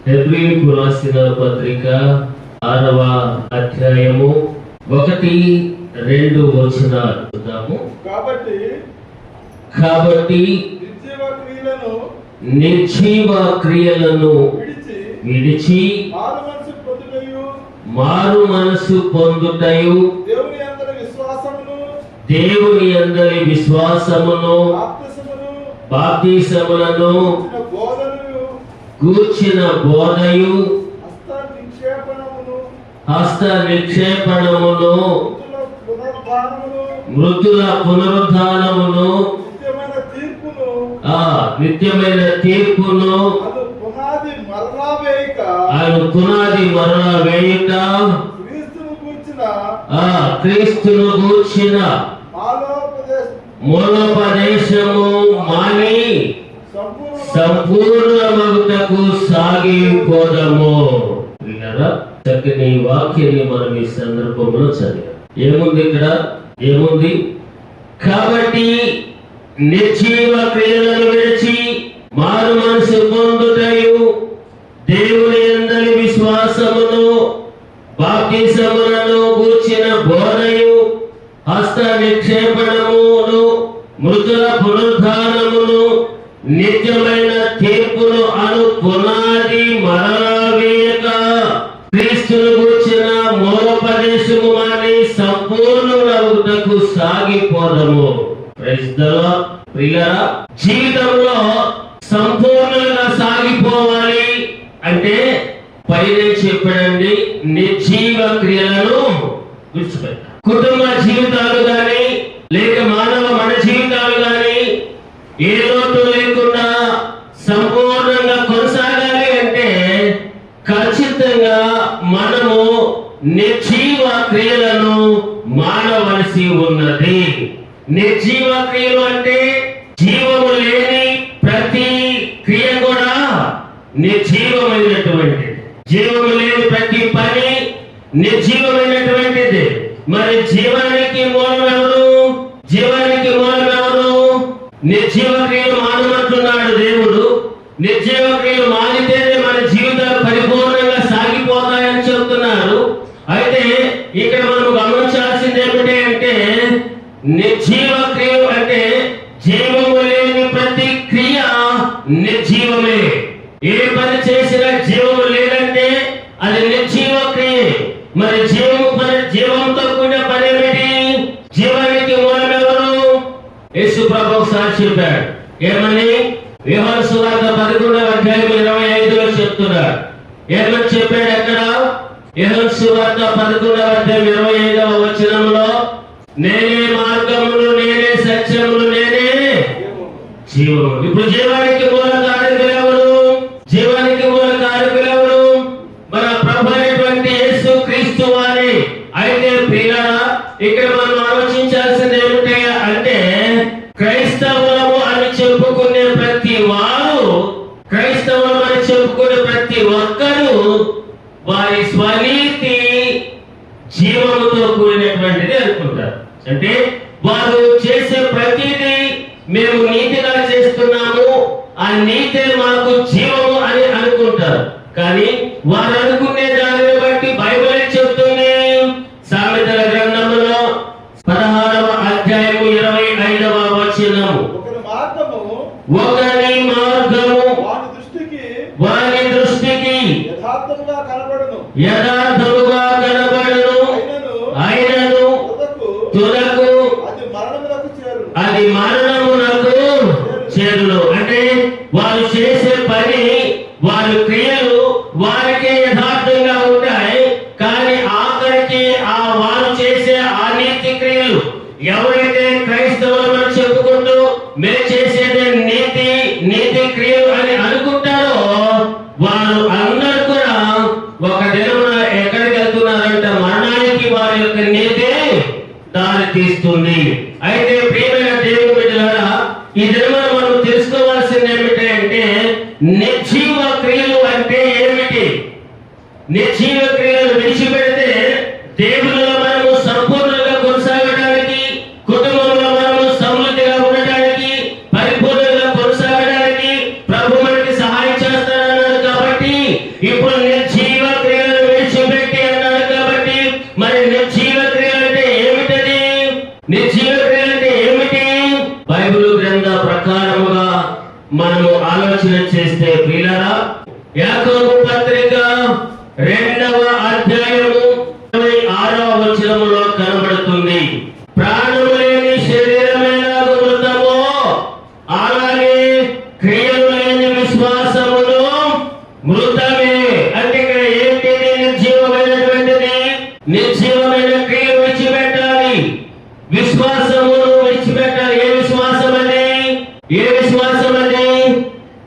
హెబ్రీయులకు రాసిన పత్రిక 6వ అధ్యాయము 1-2 వచనాలు చూద్దాము. కాబట్టి నిర్జీవ క్రియలను విడిచి మారు మనసు పొందుటయు దేవుని అందరి విశ్వాసమును బాప్తిసములను గూర్చిన బోధయు హస్త నిక్షేపణమును మృతుల పునరుద్ధానమును నిత్యమైన తీర్పును ఆయన పునాది మరలా వేయుట క్రీస్తును గూర్చిన మూలోపదేశము మాని సంపూర్ణమగుటకు సాగిపోదము. చక్కని వాక్యాన్ని మనం ఈ సందర్భంలో చదివాం. ఏముంది ఇక్కడ? ఏముంది? కాబట్టి నిర్జీవ క్రియలను విడిచి మారు మనసు పొందుటయు దేవుని యందలి విశ్వాసమును బాప్తిసములను గూర్చిన బోధయు హస్త నిక్షేపణమును మృతుల పునరుద్ధానమును నిత్యమైన తీర్పును అను పునాది మరలా వేయక క్రీస్తును గూర్చిన మూలోపదేశము మాని సంపూర్ణమునగుటకు సాగిపోదము. ప్రియులారా, జీవితంలో సంపూర్ణంగా సాగిపోవాలి అంటే పైన చెప్పండి, నిర్జీవ క్రియలను విడిచిపెట్టాలి. కుటుంబ జీవితాలు గాని లేక మన జీవితాలు గాని ఏ లోటు లేకుండా సంపూర్ణంగా కొనసాగాలి అంటే ఖచ్చితంగా మనము నిర్జీవ క్రియలను మానవలసి ఉన్నది. నిర్జీవ క్రియలు అంటే జీవము లేని ప్రతి క్రియ కూడా నిర్జీవమైనటువంటిది. జీవము లేని ప్రతి పని నిర్జీవమైనటువంటిది. మరి జీవానికి మూలం ఎవరు? జీవానికి మూలం ఎవరు? నిర్జీవ క్రియలు మానమంటున్నాడు దేవుడు. నిర్జీవ క్రియలు మానితేనే మన జీవితాలు పరిపూర్ణంగా సాగిపోతాయని చెప్తున్నారు. అయితే ఇక్కడ మనం గమనించాల్సింది ఏమిటి అంటే నిర్జీవ క్రియలు అంటే జీవము లేని ప్రతి క్రియ నిర్జీవమే. ఏ పని చేసినా జీవము లేదంటే అది నిర్జీవ క్రియ. మరి జీవంతో కూడిన పని ఏమిటి? జీవానికి మూలం ఎవరు? యేసు ప్రభువు ఒకసారి చెప్పాడు. ఏమని? యోహాను సువార్త 11వ అధ్యాయం 25లో చెప్తున్నాడు. ఏమని చెప్పాడు అక్కడ? యోహాను సువార్త 11వ అధ్యాయం 25వ వచనంలో నేనే మార్గమును, నేనే సత్యమును, నేనే జీవము. ఇప్పుడు జీవానికి మూల కారకులు ఎవరు? జీవానికి మూల కారకులు ఎవరు? మన ప్రభు అయినటువంటి యేసు క్రీస్తు వారి. అయితే ప్రియులారా, ఇక్కడ మనం ఆలోచించాల్సింది ఏమిటి అంటే క్రైస్తవులము అని చెప్పుకునే ప్రతి వారు, క్రైస్తవులు అని చెప్పుకునే ప్రతి ఒక్కరు వారి స్వనీతి జీవముతో కూడినటువంటిది అనుకుంటారు. అంటే వారు చేసే ప్రతిదీ మేము నీతిగా చేస్తున్నాము, ఆ నీతే మాకు జీవము అని అనుకుంటారు. కానీ వారు అనుకునే దానిని బట్టి బైబిల్ చెప్తుంది. సామెతల గ్రంథంలో 16వ అధ్యాయము 25వ వచనము, ఒకని మార్గము వాని దృష్టికి యథార్థముగా కనబడును, అయినను తుదకు అది మరణమునకు చేరును. అంటే వారు చేసే పని, వారి క్రియలు వారికే యథార్థంగా ఉంటాయి. కానీ ఆఖరికి వారు చేసే ఆ నీతి క్రియలు, ఎవరైతే క్రైస్తవులు చెప్పుకుంటూ మేము చేసేది నీతి క్రియలు అని అనుకుంటారో వారు అందరూ కూడా ఒక దినమున ఎక్కడికి వెళ్తున్నారంట? మరణానికి వారి యొక్క నీతి దారి తీస్తుంది. అయితే ప్రియమైన దేవుని బిడ్డలారా, ఈ దినమున మనం తెలుసుకోవాల్సింది ఏమిటి అంటే నిర్జీవ క్రియలు అంటే ఏమిటి? నిర్జీవ క్రియలు విడిచిపెడితే దేవునిలో మనము సంపూర్ణంగా కొనసాగడానికి, కుటుంబంలో మనము సమృద్ధిగా ఉండడానికి, పరిపూర్ణంగా కొనసాగడానికి ప్రభు మనకి సహాయం చేస్తాడన్నాడు. కాబట్టి ఇప్పుడు నిర్జీవ క్రియలను విడిచిపెట్టి అన్నాడు కాబట్టి, మరి నిర్జీవ క్రియలు అంటే ఏమిటది? నిర్జీవ క్రియలు అంటే ఏమిటి? బైబిల్ గ్రంథ ప్రకారముగా మనము ఆలోచన చేస్తే ప్రియులారా, యాకోబు పత్రిక 2వ అధ్యాయము 26వ వచనములో కనబడుతుంది, ప్రాణము లేని శరీరమేలాగు మృతమో అలాగే క్రియలు లేని విశ్వాసమును మృతమే. అంటే ఇక్కడ ఏంటిది? నిర్జీవమైనటువంటిది. నిర్జీవమైన క్రియలు విడిచిపెట్టాలి, విశ్వాసమును విడిచిపెట్టాలి. ఏ విశ్వాసం అది? ఏ విశ్వాసం అది?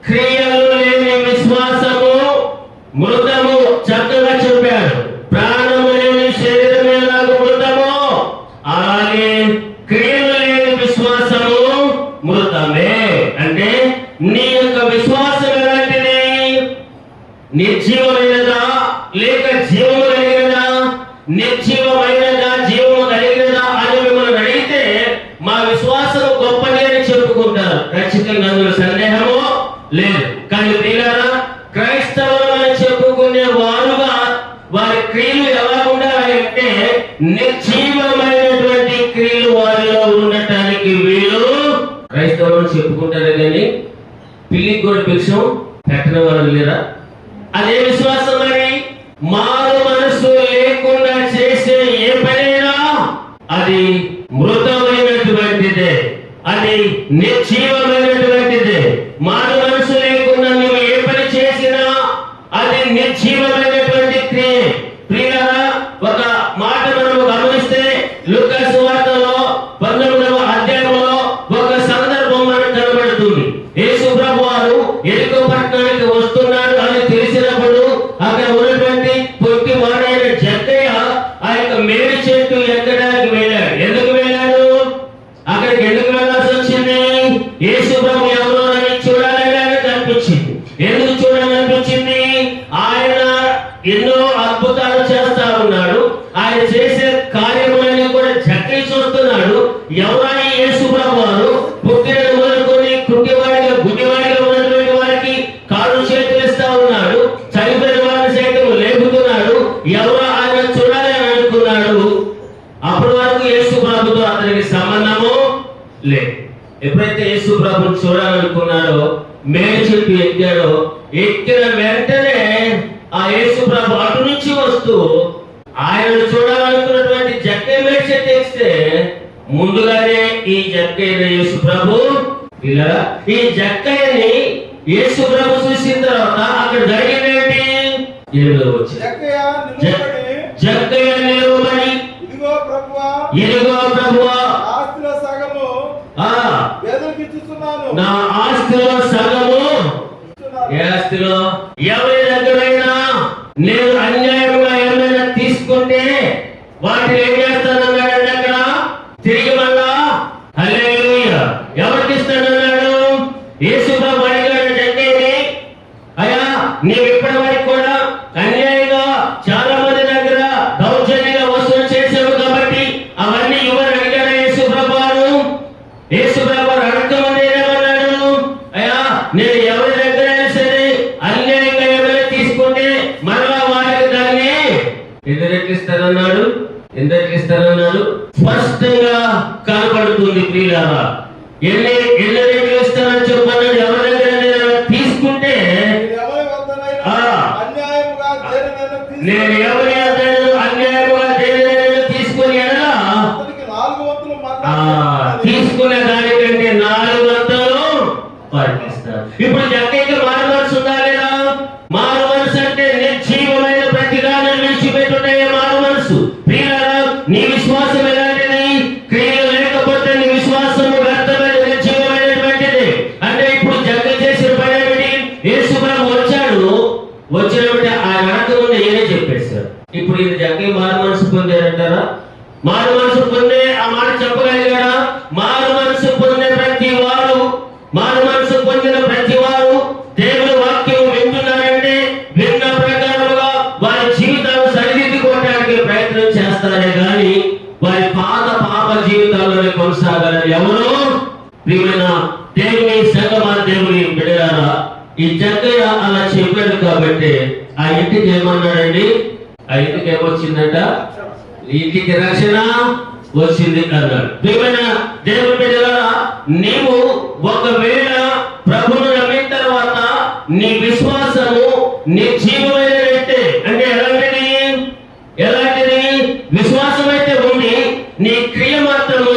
క్రియలు లేని విశ్వాసము మృతము. చక్కగా చెప్పాడు, ప్రాణము లేని శరీరం ఎలాగో మృతమో అలాగే క్రియలు లేని విశ్వాసము మృతమే. అంటే నీ యొక్క విశ్వాసం ఎలాంటిది? నిర్జీవమైనదా లేక జీవము కలిగినదా? నిర్జీవమైనదా జీవము కలిగినదా అని మిమ్మల్ని అడిగితే మా విశ్వాసం గొప్పది అని చెప్పుకుంటారు. ఖచ్చితంగా అందులో సందేహము లేదు. కానీ ప్రియులారా, క్రైస్తవులు అని చెప్పుకునే వారుగా వారి క్రియలు ఎలా ఉండాలి అంటే నిర్జీవమైనటువంటి క్రియలు వారిలో ఉండటానికి వీలు. క్రైస్తవులు చెప్పుకుంటారు కానీ పిల్లికి కూడా భిక్షం పెట్టిన వాళ్ళు లేరా? అదే విశ్వాసం. మరి మారు మనసు లేకుండా చేసే ఏ పనైనా అది మృతమైనటువంటిదే, అది నిర్జీవమైనటువంటిదే. మారు మనసు లేకుండా నువ్వు ఏ పని చేసినా అది నిర్జీవమైనటువంటి క్రియ. ప్రియులారా, ఒక మాట మనం గమనిస్తే లూకా సువార్తలో 19వ అధ్యాయంలో ఒక సందర్భం మనకు కనబడుతుంది. యేసు ప్రభువారు యెరికో పట్టణానికి వస్తున్నాడు అని తెలిసినప్పుడు అక్కడ ఉన్నటువంటి పొట్టి వాడైన జక్కయ్య ఆ యొక్క మేడి చెట్టు ఎక్కడానికి వెళ్ళాడు. ఎందుకు వెళ్ళాడు? అక్కడికి ఎందుకు వెళ్ళాల్సి వచ్చింది? యేసు ప్రభు ఎవరో అని చూడాలని అనిపించింది. ఎందుకు చూడాలనిపించింది? ఆయన ఎన్నో అద్భుతాలు చేస్తా ఉన్నాడు. ఆయన చేసే కార్యములన్నీ కూడా జక్కయ్య చూస్తున్నాడు. ఎవరైనా యేసు ప్రభు వారు పుట్టిన మొదలుకొని కుంటివాడిగా గుడ్డివాడిగా ఉన్నటువంటి వారికి కాళ్ళు చేతులు ఇస్తా ఉన్నాడు. చనిపోయిన వారిని సైతం లేపుతున్నాడు. ఎవరో ఆయన చూడాలని అనుకున్నాడు. అప్పటి వరకు యేసు ప్రభుతో అతనికి సంబంధము లేదు. ఎప్పుడైతే యేసు ప్రభుని చూడాలనుకున్నాడో మేడి చెట్టు ఎక్కాడో, ఎక్కిన వెంటనే ఆ యేసు ప్రభు అటు నుంచి వస్తూ ఆయనను చూడాలనుకున్నటువంటి జక్కయ్య మేడి చెట్టు ఎక్కితే ముందుగానే ఈ జక్కయ్య యేసు ప్రభు ఇలా ఈ జక్కయ్యని యేసు ప్రభు చూసిన తర్వాత అక్కడ జరిగిందేంటి? జక్కయ్య నిలబడి ఇదిగో ప్రభువా నా ఆస్తిలో సగము. ఏ ఆస్తిలో? ఎవరి దగ్గరైనా నేను అన్యాయంగా ఏమైనా తీసుకుంటే వాటిని ఏం చేస్తానన్నాడు? అక్కడ తిరిగి మళ్ళా హల్లెలూయా ఎవరికి ఇస్తానన్నాడు? యేసు ప్రభు అడిగాడు జక్కయ్యని, అయ్యా నీవు ఇప్పటి వరకు కూడా అన్యాయంగా చాలా మంది దగ్గర దౌర్జన్యంగా వసూలు చేసావు కాబట్టి అవన్నీ ఇవ్వని అడిగాడు యేసు ప్రభు వారు. యేసు ప్రభు వారు అడగమంది ఏమన్నాడు? అయ్యా నేను ఎవరి దగ్గరైనా సరే అన్యాయంగా ఏమైనా తీసుకుంటే మరలా వారికి దాన్ని ఎదురెక్కిస్తానన్నాడు. ఎందుకు ఇస్తానన్నాడు? స్పష్టంగా కనపడుతుంది ప్రియులారా. ఎన్ని రెట్లు ఇస్తానని చెప్పన్నాడు? ఎవరి దగ్గర తీసుకుంటే నేను ఎవరి అన్యాయముగా దేనినైనా తీసుకుని ఎలా తీసుకునే దానికంటే 4 వంతులు పాటిస్తాను. ఇప్పుడు జక్కయ్యకి మారు మనసు ఉందా లేదా? మారు మనసు అంటే నిర్జీవమైన ప్రతిదాన్ని విడిచిపెట్టుటే మారు మనసు. ప్రియులారా, నీ విశ్వాసం ఎలాంటిది? క్రియలు లేకపోతే నీ విశ్వాసము వ్యర్థమైన నిర్జీవమైనటువంటిది. అంటే ఇప్పుడు జక్కయ్య చేసిన పని ఏమిటి? యేసు ప్రభు వచ్చాడు, వచ్చినప్పుడు ఆయన అడగకుండా ఏనే చెప్పేశాడు. ఇప్పుడు ఇది జక్కయ్య మారు మనసు పొందారంటారా? మారు మనసు పొందే ఆ మాట చెప్పగలిగాడా? మారు మనసు పొందే ప్రతి వారు, మారు మనసు పొందిన ప్రతి వారు దేవుని వాక్యం వింటున్నారంటే విన్న ప్రకారముగా వారి జీవితాలు సరిదిద్దుకోవడానికి ప్రయత్నం చేస్తారే గాని వారి పాప జీవితాల్లోనే కొనసాగాలని ఎవరు? ప్రియమైన దేవుని సంగమా, దేవుని బిడ్డలారా, ఈ జక్కయ్య అలా చెప్పాడు కాబట్టి ఆ ఇంటికి ఏమన్నాడండి? ఆ ఇంటికి ఏమొచ్చిందంట? ఇంటికి రక్షణ వచ్చింది అన్నాడు. ప్రియమైన దేవుని బిడ్డలారా, నీవు ఒకవేళ ప్రభువును నమ్మిన తర్వాత నీ విశ్వాసము నిర్జీవమైనదైతే, అంటే ఎలాంటిది విశ్వాసం అయితే ఉంది, నీ క్రియ మాత్రము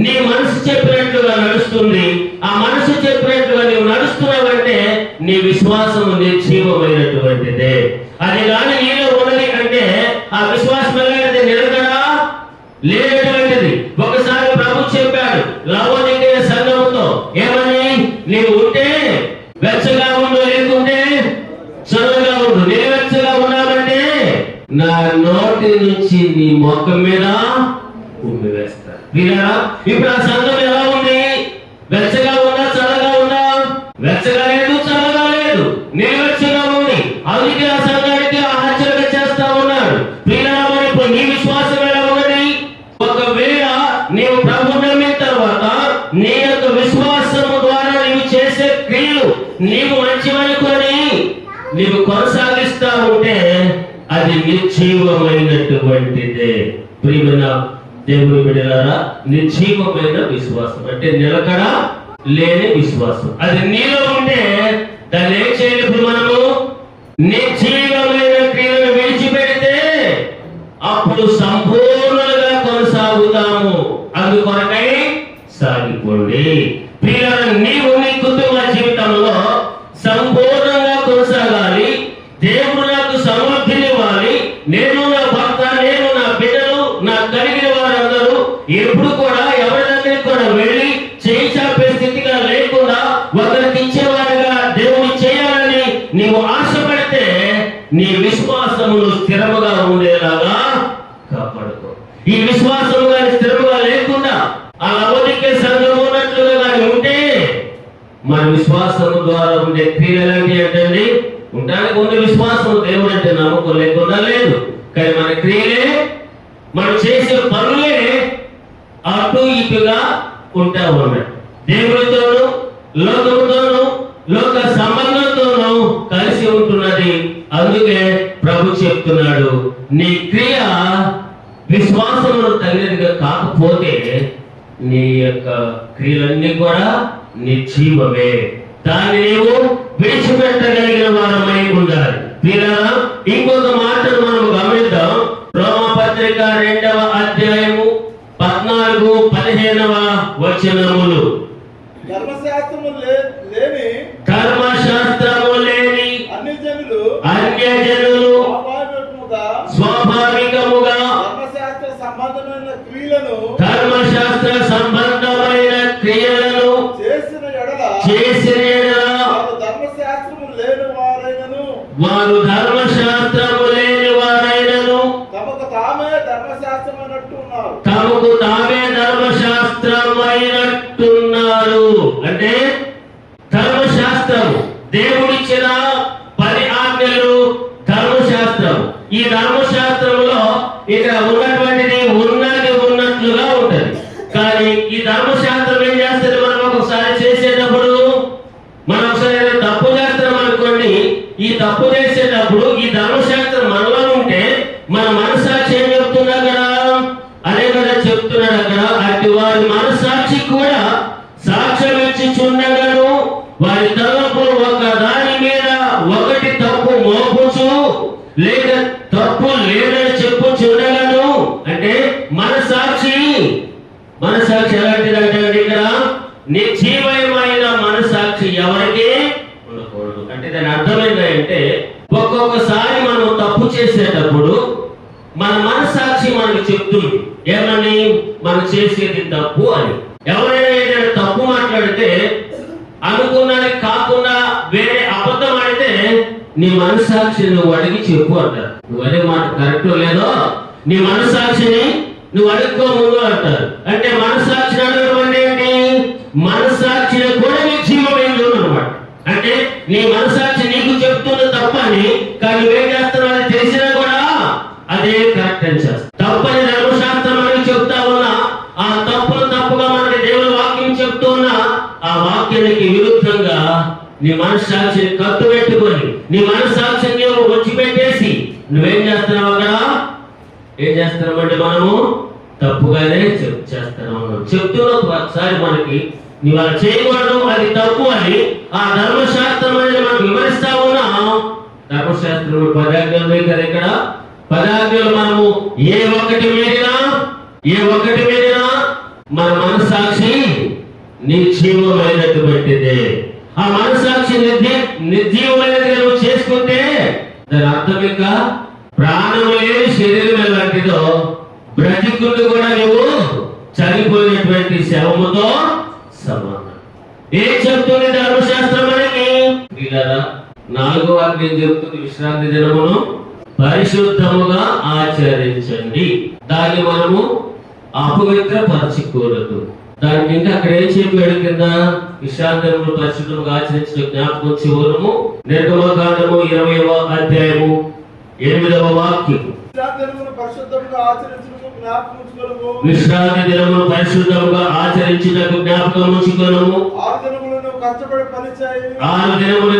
నీ మనసు చెప్పినట్లుగా నడుస్తుంది. ఆ మనసు చెప్పినట్లుగా నీవు నడుస్తున్నావంటే నీ విశ్వాసము నిర్జీవమైనటువంటిదే. అది కానీ నీలో ఉన్నది అంటే ఆ విశ్వాసం ఎలాంటిది? నిలకడా లేనటువంటిది. ఒకసారి ప్రభు చెప్పాడు లవోదికయ సంఘముతో, ఏమని? నీవు ఉంటే వెచ్చగా ఉండు, లేకుంటే చల్లగా ఉండు. నిలవెచ్చగా ఉన్నావంటే నా నోటి నుంచి నీ ముఖం మీద ఉమ్మి వేస్తారు. ఇప్పుడు ఆ సంఘం ఎలా ఉంది? వెచ్చగా ఉందా, చల్లగా ఉందా? వెచ్చగా లేదు, చల్లగా లేదు, నిలవెచ్చగా ఉంది. అందుకే ఆ సంఘానికి హెచ్చరిక చేస్తా ఉన్నాడు. ప్రియులారా, ఇప్పుడు నీ విశ్వాసం ఎలా ఉన్నది? ఒకవేళ నీవు ప్రభువును నమ్మిన తర్వాత నీ యొక్క విశ్వాసము ద్వారా నీవు చేసే క్రియలు నీవు మంచివనుకొని నీవు కొనసాగిస్తా ఉంటే అది నిర్జీవమైనటువంటిదే. ప్రియమైన దేవుని బిడ్డలారా, నిర్జీవమైన విశ్వాసం అంటే నిలకడ లేని విశ్వాసం. అది నీలో ఉంటే దాన్ని ఏం చేయాలి? ఇప్పుడు మనము నిర్జీవమైన క్రియలను విడిచిపెడితే అప్పుడు సంపూర్ణంగా కొనసాగుతాము. అందుకొరకై సాగిపోండి. ప్రియులారా, నీవు నీ కుటుంబ జీవితంలో సంపూర్ణంగా కొనసాగాలి. దేవుడు నాకు సమృద్ధినివ్వాలి. నేను, నా భర్త, నేను, నా బిడ్డలు, నా కలిగిన వారందరూ ఎప్పుడు కూడా ఎవరి దగ్గరికి కూడా వెళ్ళి చేయి చాపే స్థితిగా లేకుండా ఒకరికి ఇచ్చేవారుగా దేవుడు చేయాలని నీవు ఆశపడితే నీ విశ్వాసమును స్థిరముగా ఉండేలాగా కాపాడుకో. ఈ విశ్వాసము కానీ స్థిరముగా లేకుండా ఆ లవోదికయ సంఘము ఉన్నట్లుగా కానీ ఉంటే మన విశ్వాసము ద్వారా ఉండే క్రియలు ఎలాంటివి అంటే ఉండడానికి ఉన్న విశ్వాసం దేవుడు అంటే నమ్మకం లేకుండా లేదు. కానీ మన క్రియలే, మనం చేసే పనులే అటు ఇటుగా ఉంటా ఉన్నాయి. దేవుడితోనూ లోకముతోనూ లోక సంబంధంతోనూ కలిసి ఉంటున్నది. అందుకే ప్రభు చెప్తున్నాడు, నీ క్రియ విశ్వాసమును తగినదిగా కాకపోతే నీ యొక్క క్రియలన్నీ కూడా నిర్జీవమే. దాన్ని నీవు విడిచిపెట్టగలిగిన వారమై ఉండాలి. ప్రియులారా, ఇంకొక మాటను మనం గమనిద్దాం. రోమపత్రిక 2వ అధ్యాయము 14-15 వచనములు. ధర్మశాస్త్రము లేని అన్యజనులు స్వాభావికముగా ధర్మశాస్త్ర సంబంధమైన క్రియలను చేసిన ఎడల వారు ధర్మశాస్త్రము లేని వారైనను తమకు తామే ధర్మశాస్త్రమైనట్టున్నారు. అంటే ధర్మశాస్త్రము దేవుడిచ్చిన 10 ఆజ్ఞలు ధర్మశాస్త్రం. ఈ ధర్మశాస్త్రంలో ఇక్కడ ఉన్నటువంటిది ఉన్నట్లుగా ఉంటది. కానీ ఈ ధర్మశాస్త్రం ఏం చేస్తుంది? మనం ఒకసారి చేసేటప్పుడు, మనం ఒకసారి తప్పు చేస్తాం అనుకోండి, ఈ తప్పు చేసేటప్పుడు ఈ ధర్మశాస్త్రం మనలో ఉంటే మన మనసాక్షి ఏం చెప్తున్నా కదా, అదే కదా చెప్తున్నాడు అక్కడ. అటు వారి మనసాక్షి కూడా సాక్ష్యం ఇచ్చి చుండగను, వారి తలపులు ఒక దాని మీద ఒకటి తప్పు మోపుచు లేక తప్పు లేదని చెప్పుచుండగను. అంటే మనసాక్షి ఎలాంటిదంటే ఇక్కడ నిర్జీవమైన మనసాక్షి ఎవరికి ఉండకూడదు. అంటే దాని అర్థం ఏంటంటే ఒక్కొక్కసారి మనం తప్పు చేసేటప్పుడు మన మనసాక్షి మనకు చెప్తుంది ఏమని, మనం చేసేది తప్పు అని. ఎవరైనా ఏదైనా తప్పు మాట్లాడితే అనుకున్నది కాకుండా వేరే అబద్ధం ఆడితే నీ మనసాక్షి నువ్వు అడిగి చెప్పు అంటారు. నువ్వు అదే మాట కరెక్ట్ లేదో నీ మనసాక్షిని నువ్వు అడుక్కో ముందు అంటారు. అంటే మనసాక్షిని అడగడం అంటే ఏంటి? మనసాక్షిని కూడా నిర్జీవమైంది అన్నమాట. అంటే నీ మనసాక్షి నీకు చెప్తున్న తప్పని, కానీ నువ్వేం చేస్తున్నావు అని తెలిసినా కూడా అదే కరెక్ట్ అని చేస్తావు. తప్పని ధర్మశాస్త్రం మనకి చెప్తా ఉన్నా, ఆ తప్పును తప్పుగా మనకి దేవుని వాక్యం చెప్తున్నా, ఆ వాక్యానికి విరుద్ధంగా నీ మనస్సాక్షిని కట్టు పెట్టుకొని నీ మనస్సాక్షిని నువ్వేం చేస్తున్నావు అక్కడ? ఏం చేస్తున్నామంటే మనము తప్పుగానే చేస్తున్నాము. చెప్తున్నా ఒకసారి మనకి నువ్వు అలా చేయకూడదు, అది తప్పు అని ఆ ధర్మశాస్త్రం అనేది మనకు వివరిస్తా ఉన్నాం. ధర్మశాస్త్రం 10 ఆజ్ఞలు కదా ఇక్కడ. 10 ఆజ్ఞలు మనము ఏ ఒక్కటి మీదినా మన మనస్సాక్షి నిర్జీవమైనటువంటిదే. ఆ మనస్సాక్షి నిర్జీవమైనది నువ్వు చేసుకుంటే దాని అర్థం ఇంకా ప్రాణం లేని శరీరం ఎలాంటిదో బ్రతికుంటూ కూడా నువ్వు చనిపోయినటువంటి శవముతో సమానం. ఏం చెప్తుంది ధర్మశాస్త్రం మనకి? 4వ ఆజ్ఞ చెప్తుంది, విశ్రాంతి దినమును పరిశుద్ధముగా ఆచరించండి. దాన్ని మనము అపవిత్రపరచకూడదు. దాని కింద అక్కడ ఏం చెప్పాడు కింద? విశ్రాంతి దినమును పరిశుద్ధంగా ఆచరించిన జ్ఞాపకం చివరము నిర్గమకాండము 20వ అధ్యాయము 8వ వాక్యం. విశ్రాంతి దినమును పరిశుద్ధముగా ఆచరించుటకు జ్ఞాపకం ఉంచుకొనుము. 6 దినములు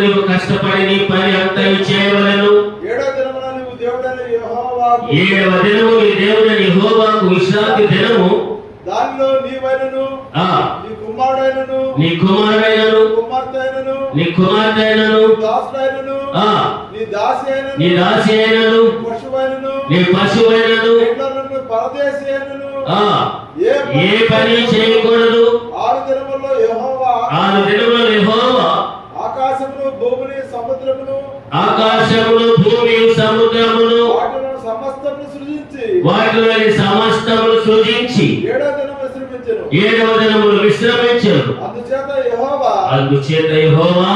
నువ్వు కష్టపడి నీ పని అంతా చేయవలెను. 7వ దినమున నీవు ఏడవ దినము నీ దేవుడైన యెహోవాకు విశ్రాంతి దినము. దానిలో నీవైనను నీ కుమారుడైనను నీ కుమార్తెైనను నీ దాసి అయినను నీ పశువైనను పరదేశి అయినను ఏ పని చేయకూడదు. 6 దినములలో యెహోవా ఆకాశమును భూమిని సముద్రమును వాటిలోని సమస్తమును సృజించి 7వ దినమును విశ్రమించెను. అందుచేత యెహోవా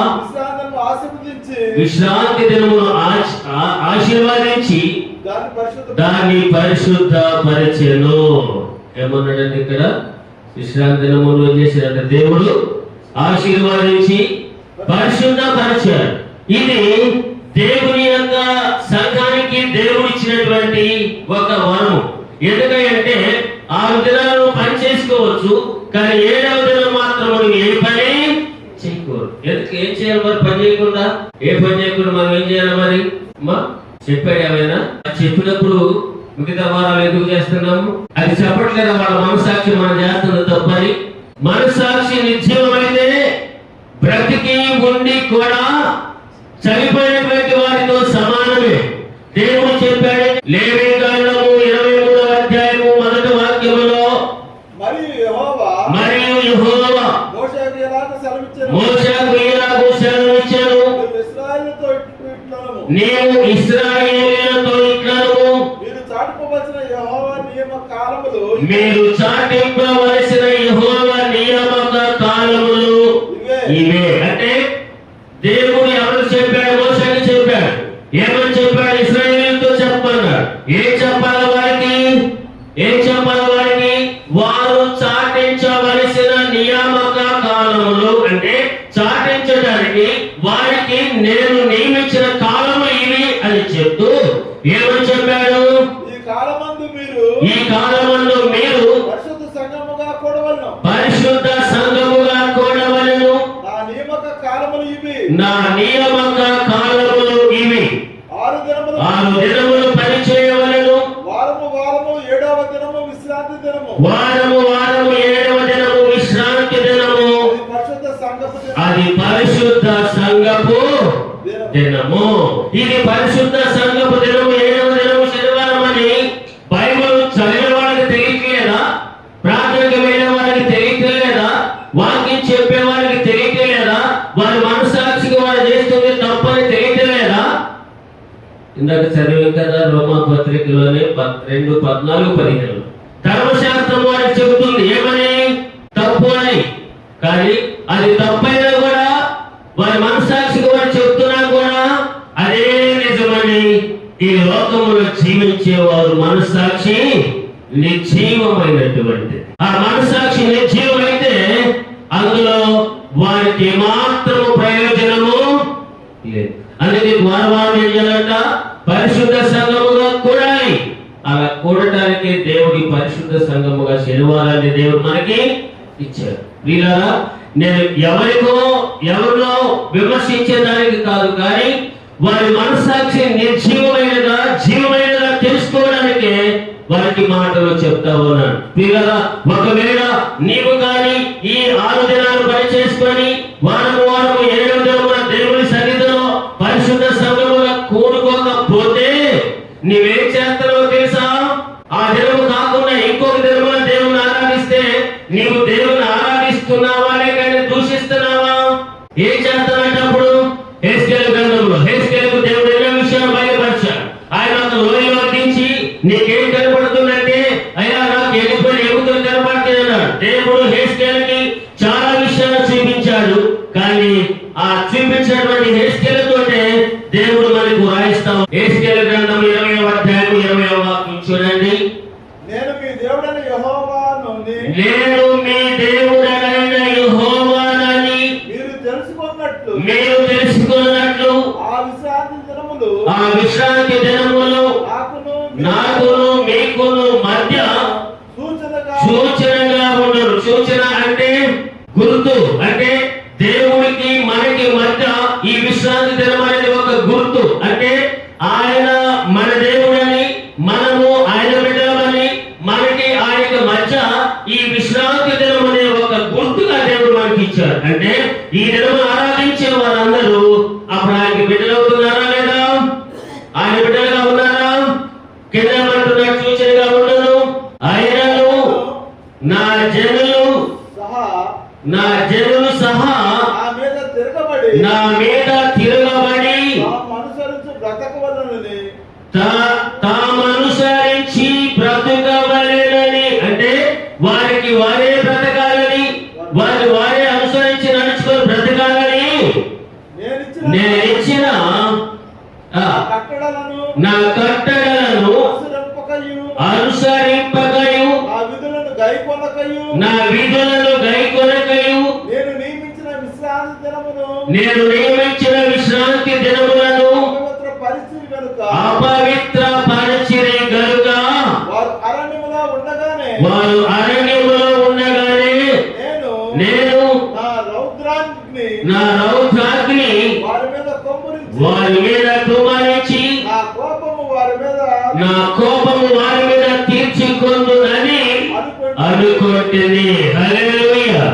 విశ్రాంతి దినమును ఆశీర్వదించి దాన్ని పరిశుద్ధపరిచెను. ఏమన్నాడంటే ఇక్కడ? విశ్రాంతి దినమును చేసిన దేవుడు ఆశీర్వదించి పరిశుద్ధపరిచాడు. ఇది దేవుని యొక్క సంఘానికి దేవుడు ఇచ్చినటువంటి ఒక వరము. ఎందుకంటే 6 దినాలు పని చేసుకోవచ్చు, కానీ 7వ దినం మాత్రం ఏ పని చేయకూడదు. ఎందుకు? ఏం చేయాలి మరి? పని చేయకుండా మనం ఏం చేయాలి మరి? చెప్పాడు ఏమైనా? చెప్పినప్పుడు మిగతా వారాలు ఎందుకు చేస్తున్నాము? అది చెప్పట్లేదా? వాళ్ళ మనసాక్షి మనం చేస్తున్న తప్పని. మనసాక్షి నిర్జీవమైతే బ్రతికి ఉండి కూడా చనిపోయినటువంటి వారితో సమానమే. దేవుడు చెప్పాడు లేవీయుకాండము 23వ అధ్యాయము 1వ వాక్యములో, మరియు యెహోవా మోషేకు ఇలాగు సెలవిచ్చెను, నీవు ఇశ్రాయేలీయులతో ఇట్లను, మీరు చాటింపవలసిన యెహోవా నియామక కాలములు ఇవే. అంటే దేవుడు ఎవరు చెప్పాడు? మోషేకి చెప్పాడు. ఏమని చెప్పాడు? ఇశ్రాయేలీయులతో చెప్పన్నాడు. ఏం చెప్పాలి వారికి? వారు చాటించవలసిన నియామక కాలములు, అంటే చాటించడానికి వారికి నేను నియమించిన కాలము ఇవి అని చెప్తూ ఏమని చెప్పాడు? ఈ కాలమందు మీరు పరిశుద్ధ సంఘముగా కూడవలెను. నా నియామక కాలములు ఇవి. 6 దినములు పని చేయవలెను. వారము 7వ దినము విశ్రాంతి దినము. అది పరిశుద్ధ సంఘపు దినము. ఇది పరిశుద్ధ సంఘపు దినము. 7వ దినము శనివారం అని బైబిల్ చదివిన వాళ్ళకి తెలియట్లేదా? ప్రార్థనకు వెళ్ళే వాళ్ళకి తెలియట్లేదా? వాక్యం చెప్పే వాళ్ళకి తెలియట్లేదా? వారి మనసాక్షికి వారు చేస్తుంది తప్పని తెలియట్లేదా? ఇందాక చదివాం కదా రోమా పత్రికలోనే 2:14-15 ధర్మశాస్త్రం వారికి చెబుతుంది ఏమని? తప్పు అని. కానీ అది తప్పైనా కూడా వారి మనసాక్షికి వారు చెప్తున్నా కూడా అదే నిజమని ఈ లోకములో జీవించే వారు మనస్సాక్షి నిర్జీవమైనటువంటి. ఆ మనస్సాక్షి నిర్జీవమైతే అందులో వారికి మాత్రము ప్రయోజనము లేదు. అందుకే వారు ఏం చేయాలంట? పరిశుద్ధ సంఘముగా కూడాలి. అలా కూడటానికి దేవుడి పరిశుద్ధ సంఘముగా శనివారాన్ని దేవుడు మనకి ఇచ్చాడు. వీళ్ళారా, నేను ఎవరిలో విమర్శించేదానికి కాదు, కానీ వారి మనస్సాక్షి నిర్జీవమైనగా వారికి మాటలు చెప్తా ఉన్నాను. పిల్లరా, ఒకవేళ నీవు కానీ ఈ 6 దినాలు పని చేసుకొని వారము 7వ దినమున దేవుని సన్నిధిలో పరిశుద్ధ సంఘముగా కూడుకోకపోతే నీవేం చేస్తావో తెలుసా? ఆ దినము కాకుండా ఇంకొక దినమున దేవుని ఆరాధిస్తే నీవు దేవుని ఆరాధిస్తున్నావానే కానీ దూషిస్తున్నావా? ఏం చేస్తానంటే అప్పుడు హెస్కేలు గ్రంథంలో హెస్కేలుకు దేవుడు ఎన్నో విషయాలు బయలుపరిచాడు. ఆయన ఒక లోయలో దించి నీకేం కనపడుతుందంటే అయ్యా నాకు ఎగిపోయిన ఎగుతులు కనపడుతున్నాడు. దేవుడు హెస్కేలుకి చాలా విషయాలు చూపించాడు. కానీ ఆ చూపించినటువంటి హెస్కేలుతోటే దేవుడు మనకు రాయిస్తాం. హెస్కేలు గ్రంథం 20వ అధ్యాయం 20వ వాక్యం చూడండి. నేను మీ దేవుడైన యెహోవాను నేను మీ దేవుడైన యెహోవానని మీరు తెలుసుకున్నట్లు ఆ విశ్రాంతి దినములు నాకును మీకును మధ్య సూచనగా ఉండరు. సూచన అంటే గుర్తు, అంటే దేవుడికి మనకి మధ్య ఈ విశ్రాంతి దినం అనేది ఒక గుర్తు. అంటే ఆయన మన దేవుడని, మనము ఆయన బిడ్డలని, మనకి ఆయన మధ్య ఈ విశ్రాంతి దినం అనే ఒక గుర్తుగా దేవుడు మనకి ఇచ్చారు. అంటే ఈ దినం ఆరాధించే వారందరూ అప్పుడు ఆయనకి బిడ్డలు అవుతున్నారా లేదా? ఆయన బిడ్డలుగా ఉన్నారా? కింద అంటున్నాడు సూచనగా ఉండను. ఆయనను నా జనులు సహా నా మీద తిరగబడి తామనుసరించి బ్రతకవలెనని, అంటే వారికి వారే బ్రతకాలని, వారే అనుసరించి నడుచుకొని బ్రతకాలని నేను ఇచ్చిన నా కట్టడలను అనుసరింపకయు నా విధులను గైకొనకయు నేను నియమించిన విశ్రాంతి దినములను అపవిత్ర పరిచిరి గనుక వారు అరణ్యములో ఉండగానే నేను నా రౌద్రాగ్ని వారి మీద కుమరించి నా కోపము వారి మీద తీర్చుకొందునని అనుకుంటుంది. హల్లెలూయా.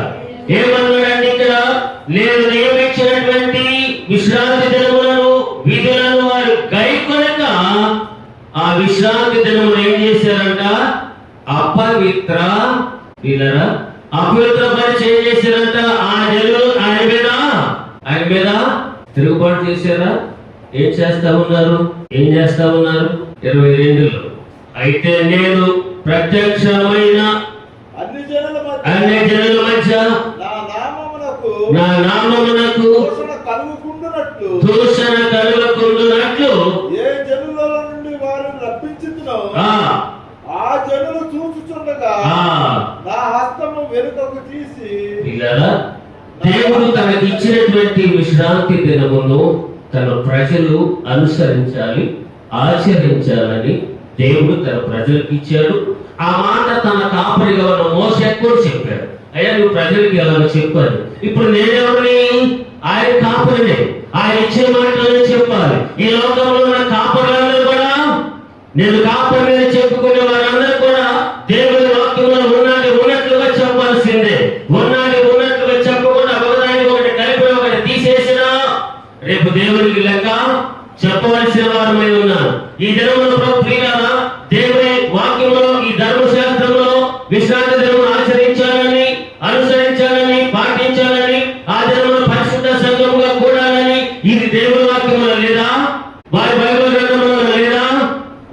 ఏమన్నాడండి ఇక్కడ? నేను నియమించినటువంటి విశ్రాంతి దినములను విధులను వారు గైకొనక ఆ విశ్రాంతి దినములు ఏం చేశారంట? అపవిత్ర పరిచయం ఏం చేశారంట? ఆ జనులు ఆయన మీద తిరుగుబాటు చేశారా? ఏం చేస్తా ఉన్నారు? 22లో అయితే నేను ప్రత్యక్షమైన అన్ని జనుల మధ్య నా నామమునకు దూషణ కలుగకుండునట్లు ఏ జనుల నుండి వారిని రప్పించుతున్నో ఆ జనులు చూచుచుండగా నా హస్తము వెనుకకు తీసి. దేవుడు తనకి ఇచ్చినటువంటి విశ్రాంతి దినమును తన ప్రజలు అనుసరించాలి, ఆచరించాలని దేవుడు తన ప్రజలకు ఇచ్చాడు. ఆ మాట తన కాపరిగా ఉన్న మోసే కూడా చెప్పాడు. అయ్యా నువ్వు ప్రజలకి ఎలా చెప్పాలి. ఇప్పుడు నేనెవరిని? ఆయన కాపరినే. ఆయన ఇచ్చే మాటలను చెప్పాలి. ఈ లోకంలో ఉన్న కాపరులందరూ కూడా, నేను కాపరిని చెప్పుకునే వారందరూ కూడా దేవుని వాక్యంలో ఉన్నట్లుగా చెప్పాల్సిందే. ఉన్నట్లుగా చెప్పకుండా ఒకదానికి ఒకటి కలిపి ఒకటి తీసేసినా రేపు దేవునికి లెక్క చెప్పవలసిన వారమై ఉన్నారు. ఈ దినములో ప్రియులారా, దేవుని వాక్యంలో ఈ ధర్మశాస్త్రంలో విశ్రాంతి దినమును ఆచరించాలని, అనుసరించాలని, పాటించాలని, ఆ దినమును పరిశుద్ధ సంఘముగా కూడాలని ఇది దేవుని వాక్యంలో లేదా? వారి బైబిల్ గ్రంథంలో లేదా?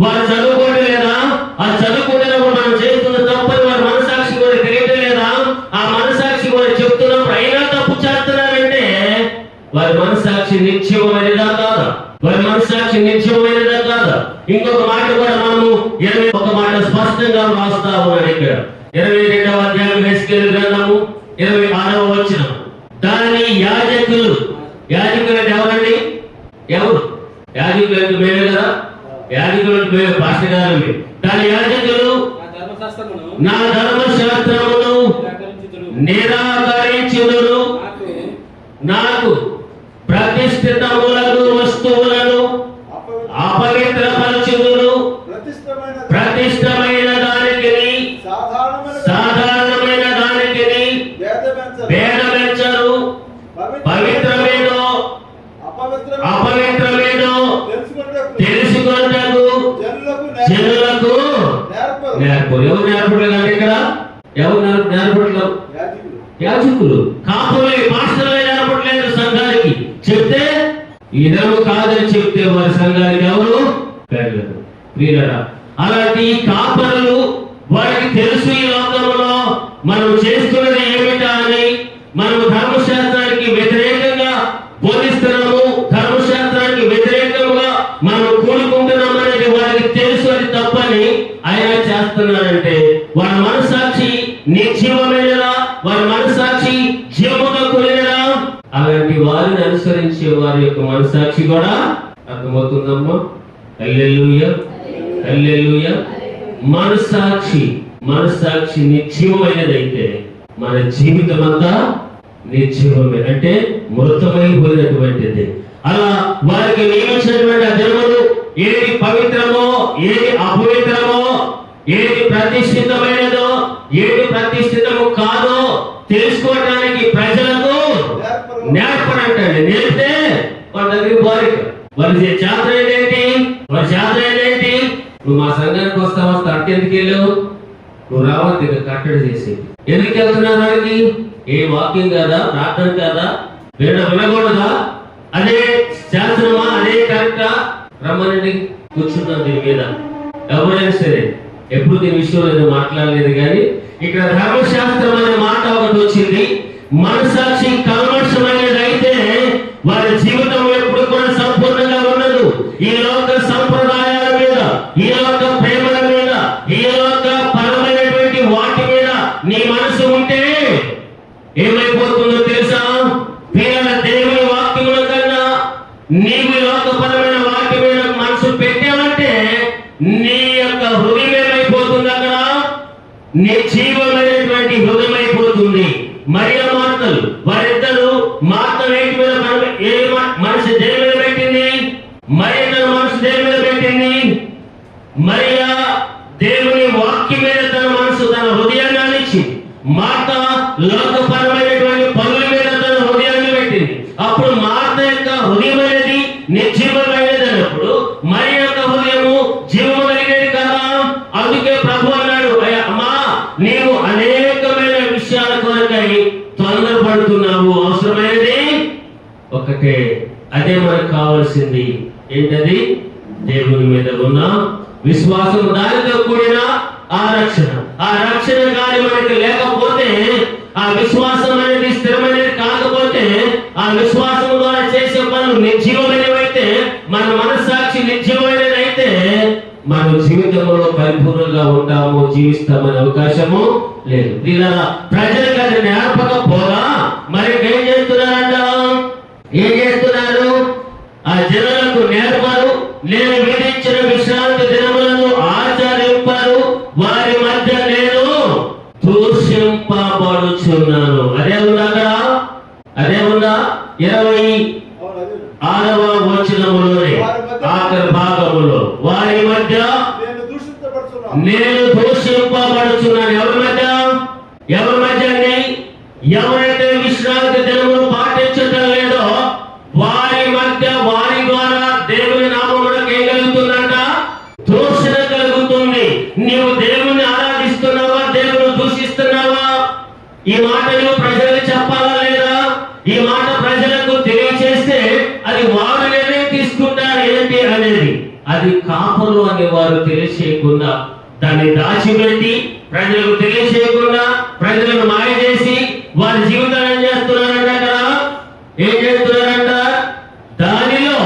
వారు చదువుకోవడం లేదా? ఆ చదువుకుంటున్నప్పుడు మనం చేస్తున్న తప్పని వారి మనసాక్షి కూడా తెలియటం లేదా? ఆ మనసాక్షి కూడా చెప్తున్నప్పుడు అయినా తప్పు చేస్తున్నారంటే వారి మనసాక్షి నిత్యమైనదా కాదా? వారి మనసాక్షి నిత్యమైనదా కాదా? ఇంకొక మాట కూడా మనము 21 మాట స్పష్టంగా రాస్తా ఉన్నాడు ఇక్కడ. 22వ అధ్యాయం హెస్కేలు గ్రంథము 26వ వచనం. దాని యాజకులు అంటే ఎవరండి? ఎవరు యాజకులు? అంటే మేమే కదా. యాజకులు అంటే మేమే, పాస్టర్ గారు. దాని యాజకులు నా ధర్మశాస్త్రమును నిరాకరించుదురు, నాకు ప్రతిష్ఠితములకు వస్తువులను అపవిత్రపరచుదురు, ప్రతిష్టమైన తెలుసుకొనుటకు జనులకు నేర్పరు. ఎవరు నేర్పడలేదు అంటే ఇక్కడ ఎవరు నేర్పడలేదు? యాజకులు, కాపులే, పాస్టర్లే నేర్పడలేదు సంఘానికి. చెప్తే ఇదరు కాదని చెప్తే వారి సంఘానికి ఎవరు వెళ్ళరు. వీళ్ళరా అలాంటి కాపరులు వారికి తెలుసు ఈ లోకంలో మనం చేస్తున్నది ఏమిటా అని. మనం ధర్మశాస్త్రానికి వ్యతిరేకంగా బోధిస్తున్నాము, ధర్మశాస్త్రానికి వ్యతిరేకంగా మనం కూడుకుంటున్నాం అనేది వారికి తెలుసు. అది తప్పని ఆయన చేస్తున్నారంటే వారి మనసాక్షి నిర్జీవమైనదా, వారి మనసాక్షి జీవముగా కూడినదా? అలాంటి వారిని అనుసరించే వారి యొక్క మనసాక్షి కూడా అర్థమవుతుందమ్మా. హల్లెలూయా, హల్లెలూయా. మనసాక్షి నిర్జీవమైనదైతే మన జీవితం అంతా నిర్జీవమే, అంటే మృతమైపోయినటువంటిది. అలా వారికి నియమించినటువంటి ఆ దినములు ఏది పవిత్రమో, ఏది అపవిత్రమో, ఏది ప్రతిష్ఠితమైనదో, ఏది ప్రతిష్ఠితము కాదో తెలుసుకోవడానికి ప్రజలకు నేర్పడంటండి. నేర్పితే వాళ్ళ దగ్గర వారి జాతర ఏంటి, వారి జాతర ఏంటి? నువ్వు మా సంఘానికి వస్తావా? ఎందుకు వెళ్ళావు? నువ్వు రావద్దు, ఇక కట్టడి చేసి. ఎందుకు వెళ్తున్నారు? వారికి ఏ వాక్యం కాదా, ప్రార్థన కాదా, వినకూడదా? అదే శాస్త్రమా, అదే కరెక్టా? రమ్మనండి, కూర్చున్నాం దీని మీద. ఎవరైనా సరే ఎప్పుడు దీని విషయంలో నేను మాట్లాడలేదు, కానీ ఇక్కడ ధర్మశాస్త్రం అనే మాట ఒకటి వచ్చింది. మనసాక్షి కల్మషమైనది అయితే వారి జీవితం ఎప్పుడు కూడా సంపూర్ణంగా ఉండదు. ఈ లోక సంప్రదాయాల మీద, ఈ లోక ప్రేమల మీద, ఈ లోక పరమైనటువంటి వాటి మీద నీ మనసు ఉంటే ఏమైపోతుందో తెలుసా? పిల్లల దేవుని వాక్యముల కన్నా నీవు లోకపరమైన వాటి మీద మనసు పెట్టావంటే నీ యొక్క హృదయం ఏమైపోతుంది? అక్కడ నిర్జీవమైనటువంటి హృదయం అయిపోతుంది. మరియ మార్తలు వారిద్దరు, మార్త వేటి మీద మనసు దేని మీద పెట్టింది? మరియ తన మనసు దేని మీద పెట్టింది? మరియ దేవుని వాక్యం మీద తన మనసు, తన హృదయాన్ని అనిచ్చింది. మార్త లోకపరమైనటువంటి పనుల మీద తన హృదయాన్ని పెట్టింది. అప్పుడు మార్త యొక్క హృదయం అనేది నిర్జీవమైనది అన్నప్పుడు మరి యొక్క హృదయము జీవము కలిగేది కదా. అందుకే ప్రభు అన్నాడు, అమ్మా నీవు అనేకమైన విషయాల కొరకై తొందరపడుతున్నావు, అవసరమైనది ఒకటే. అదే మనకు కావాల్సింది. ఏంటది? దేవుని మీద ఉన్న విశ్వాసం, దానితో కూడిన ఆ రక్షణ. ఆ రక్షణ కానీ మనకి లేకపోతే, ఆ విశ్వాసం అనేది స్థిరమైనది కాకపోతే, ఆ విశ్వాసం ద్వారా చేసే పనులు నిర్జీవమైనవైతే, మన మనస్సాక్షి నిర్జీవమైనదైతే మన జీవితంలో పరిపూర్ణంగా ఉంటాము, జీవిస్తామనే అవకాశము లేదు. ఇలా ప్రజలకు అది నేర్పకపోగా మరి ఏం చేస్తున్నారంట? ఏం చేస్తున్నారు? ఆ జనులకు నేర్పరు, నేను విధించిన విశ్రాంతి దినములను ఆచరింపరు, వారి మధ్య నేను దూషింపబడుచున్నాను. అదే ఉందా అక్కడ? అదే ఉందా? 26వ వచనములోని ఆఖరి భాగములో వారి మధ్య నేను దూషింపబడుచున్నాను. ఎవరి మధ్య? ఎవరి మధ్య అండి? ఎవరైతే విశ్రాంతి దినములు పాటించటం లేదో వారి మధ్య, వారి ద్వారా దేవుని నామమునకు ఏం కలుగుతుందంట? దూషణ కలుగుతుంది. నీవు దేవుని ఆరాధిస్తున్నావా, దేవుని దూషిస్తున్నావా? ఈ మాటలు ప్రజలకు చెప్పాలా లేదా? ఈ మాట ప్రజలకు తెలియచేస్తే అది వారు నిర్ణయం తీసుకుంటారు ఏంటి అనేది. అది కాపరు అని వారు తెలియచేయకుండా దాన్ని దాచిపెట్టి, ప్రజలకు తెలియచేయకుండా ప్రజలను మాయ చేసి వారి జీవితాలు ఏం చేస్తున్నారంట? కదా ఏం చేస్తున్నారంట? దానిలో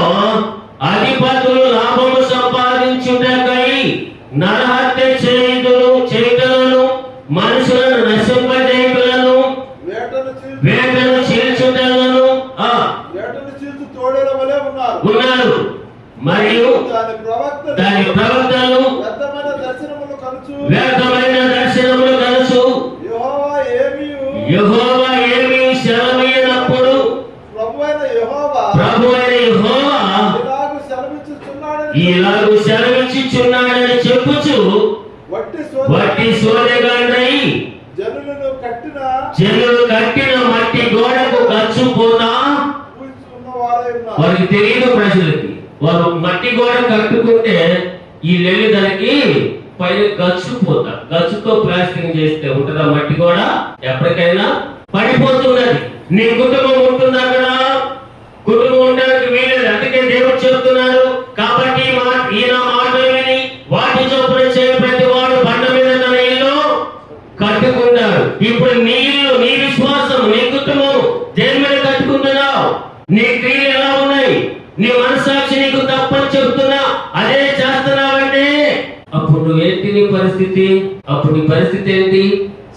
అధిపతులు లాభము సంపాదించుటకై నరహత్య చేయుటలను, మనుషులను నశింపజేయుటలను, వేటను చీల్చుటలను ఉన్నారు. మరియు దాని ప్రవక్తలు వ్యర్థమైన దర్శనములు కలుసు యెహోవా ఏమీ సెలవీయనప్పుడు ప్రభువైన యెహోవా ఇలాగు సెలవిచ్చుచున్నాడని చెప్పుచు వట్టి సోదెగాండ్రై జనులు కట్టిన మట్టి గోడకు ఖర్చు పోతా వారికి తెలియదు. ప్రజలకి వారు మట్టి గోడ కట్టుకుంటే ఈ నెల్లి దానికి పైన గచ్చుతో ప్లాస్టింగ్ చేస్తే ఉంటుందా మట్టి గోడ? ఎప్పటికైనా పడిపోతున్నది. నీ కుటుంబం ఉంటుంది అక్కడ, కుటుంబం ఉండడానికి వీలేదు. అందుకే దేవుడు చెబుతున్నారు, కాబట్టి ఈయన మాటలు విని వాటి చొప్పున చేయ ప్రతి వాడు బండ మీద తన ఇల్లు కట్టుకుంటాడు. ఇప్పుడు నీ ఇల్లు, నీ విశ్వాసం, నీ కుటుంబం దేని మీద కట్టుకుంటున్నావు? నీ క్రియలు ఎలా ఉన్నాయి? నీ మనసాక్షి నీకు తప్పని చెబుతున్నా అదే చేస్తున్నావంటే అప్పుడు నువ్వేంటి నీ పరిస్థితి? అప్పుడు నీ పరిస్థితి ఏంటి?